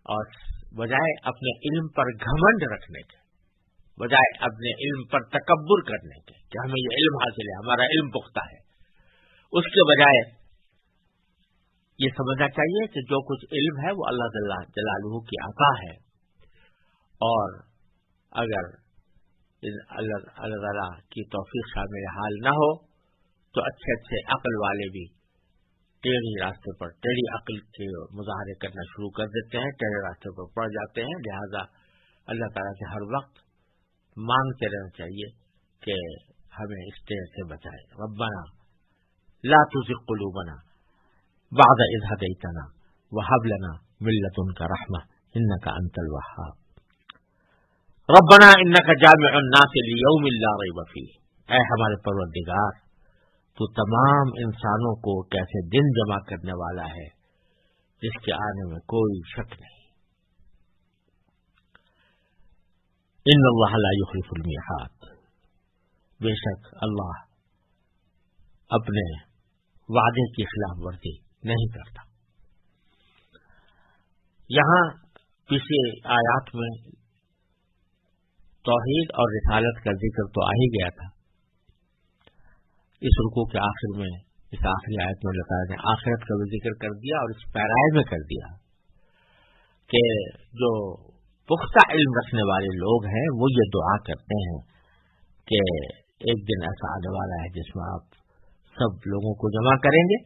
اور بجائے اپنے علم پر گھمنڈ رکھنے کے، بجائے اپنے علم پر تکبر کرنے کے کہ ہمیں یہ علم حاصل ہے، ہمارا علم پختہ ہے، اس کے بجائے یہ سمجھنا چاہیے کہ جو کچھ علم ہے وہ اللہ جلالہ کی عطا ہے، اور اگر اللہ تعالیٰ کی توفیق شامل حال نہ ہو تو اچھے اچھے عقل والے بھی ٹیڑھی راستے پر ٹیڑھی عقل کے مظاہرے کرنا شروع کر دیتے ہیں، ٹیڑھے راستے پر پڑ جاتے ہیں۔ لہذا اللہ تعالیٰ سے ہر وقت مانگتے رہنا چاہیے کہ ہمیں اس ٹیڑھ سے بچائے۔ ربنا لا تزغ قلوبنا بعد اذ ہدیتنا وہب لنا من لدنک رحمہ انک انت الوہاب ربنا انک جامع الناس لیوم لا ریب فیہ، اے ہمارے پروردگار تو تمام انسانوں کو کیسے دن جمع کرنے والا ہے جس کے آنے میں کوئی شک نہیں۔ ان اللہ لا یخلف المیعاد، بے شک اللہ اپنے وعدے کی خلاف ورزی نہیں کرتا۔ یہاں پچھلے آیات میں توحید اور رسالت کا ذکر تو آ ہی گیا تھا، اس رکوع کے آخر میں، اس آخری آیت میں اللہ تعالیٰ نے آخرت کا بھی ذکر کر دیا اور اس پیرائے میں کر دیا کہ جو پختہ علم رکھنے والے لوگ ہیں وہ یہ دعا کرتے ہیں کہ ایک دن ایسا آنے والا ہے جس میں آپ سب لوگوں کو جمع کریں گے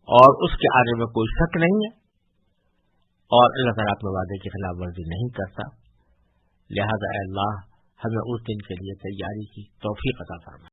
اور اس کے آنے میں کوئی شک نہیں ہے، اور اللہ تعالیٰ اپنے وعدے کی خلاف ورزی نہیں کرتا، لہذا اے اللہ ہمیں اس دن کے لیے تیاری کی توفیق عطا فرما۔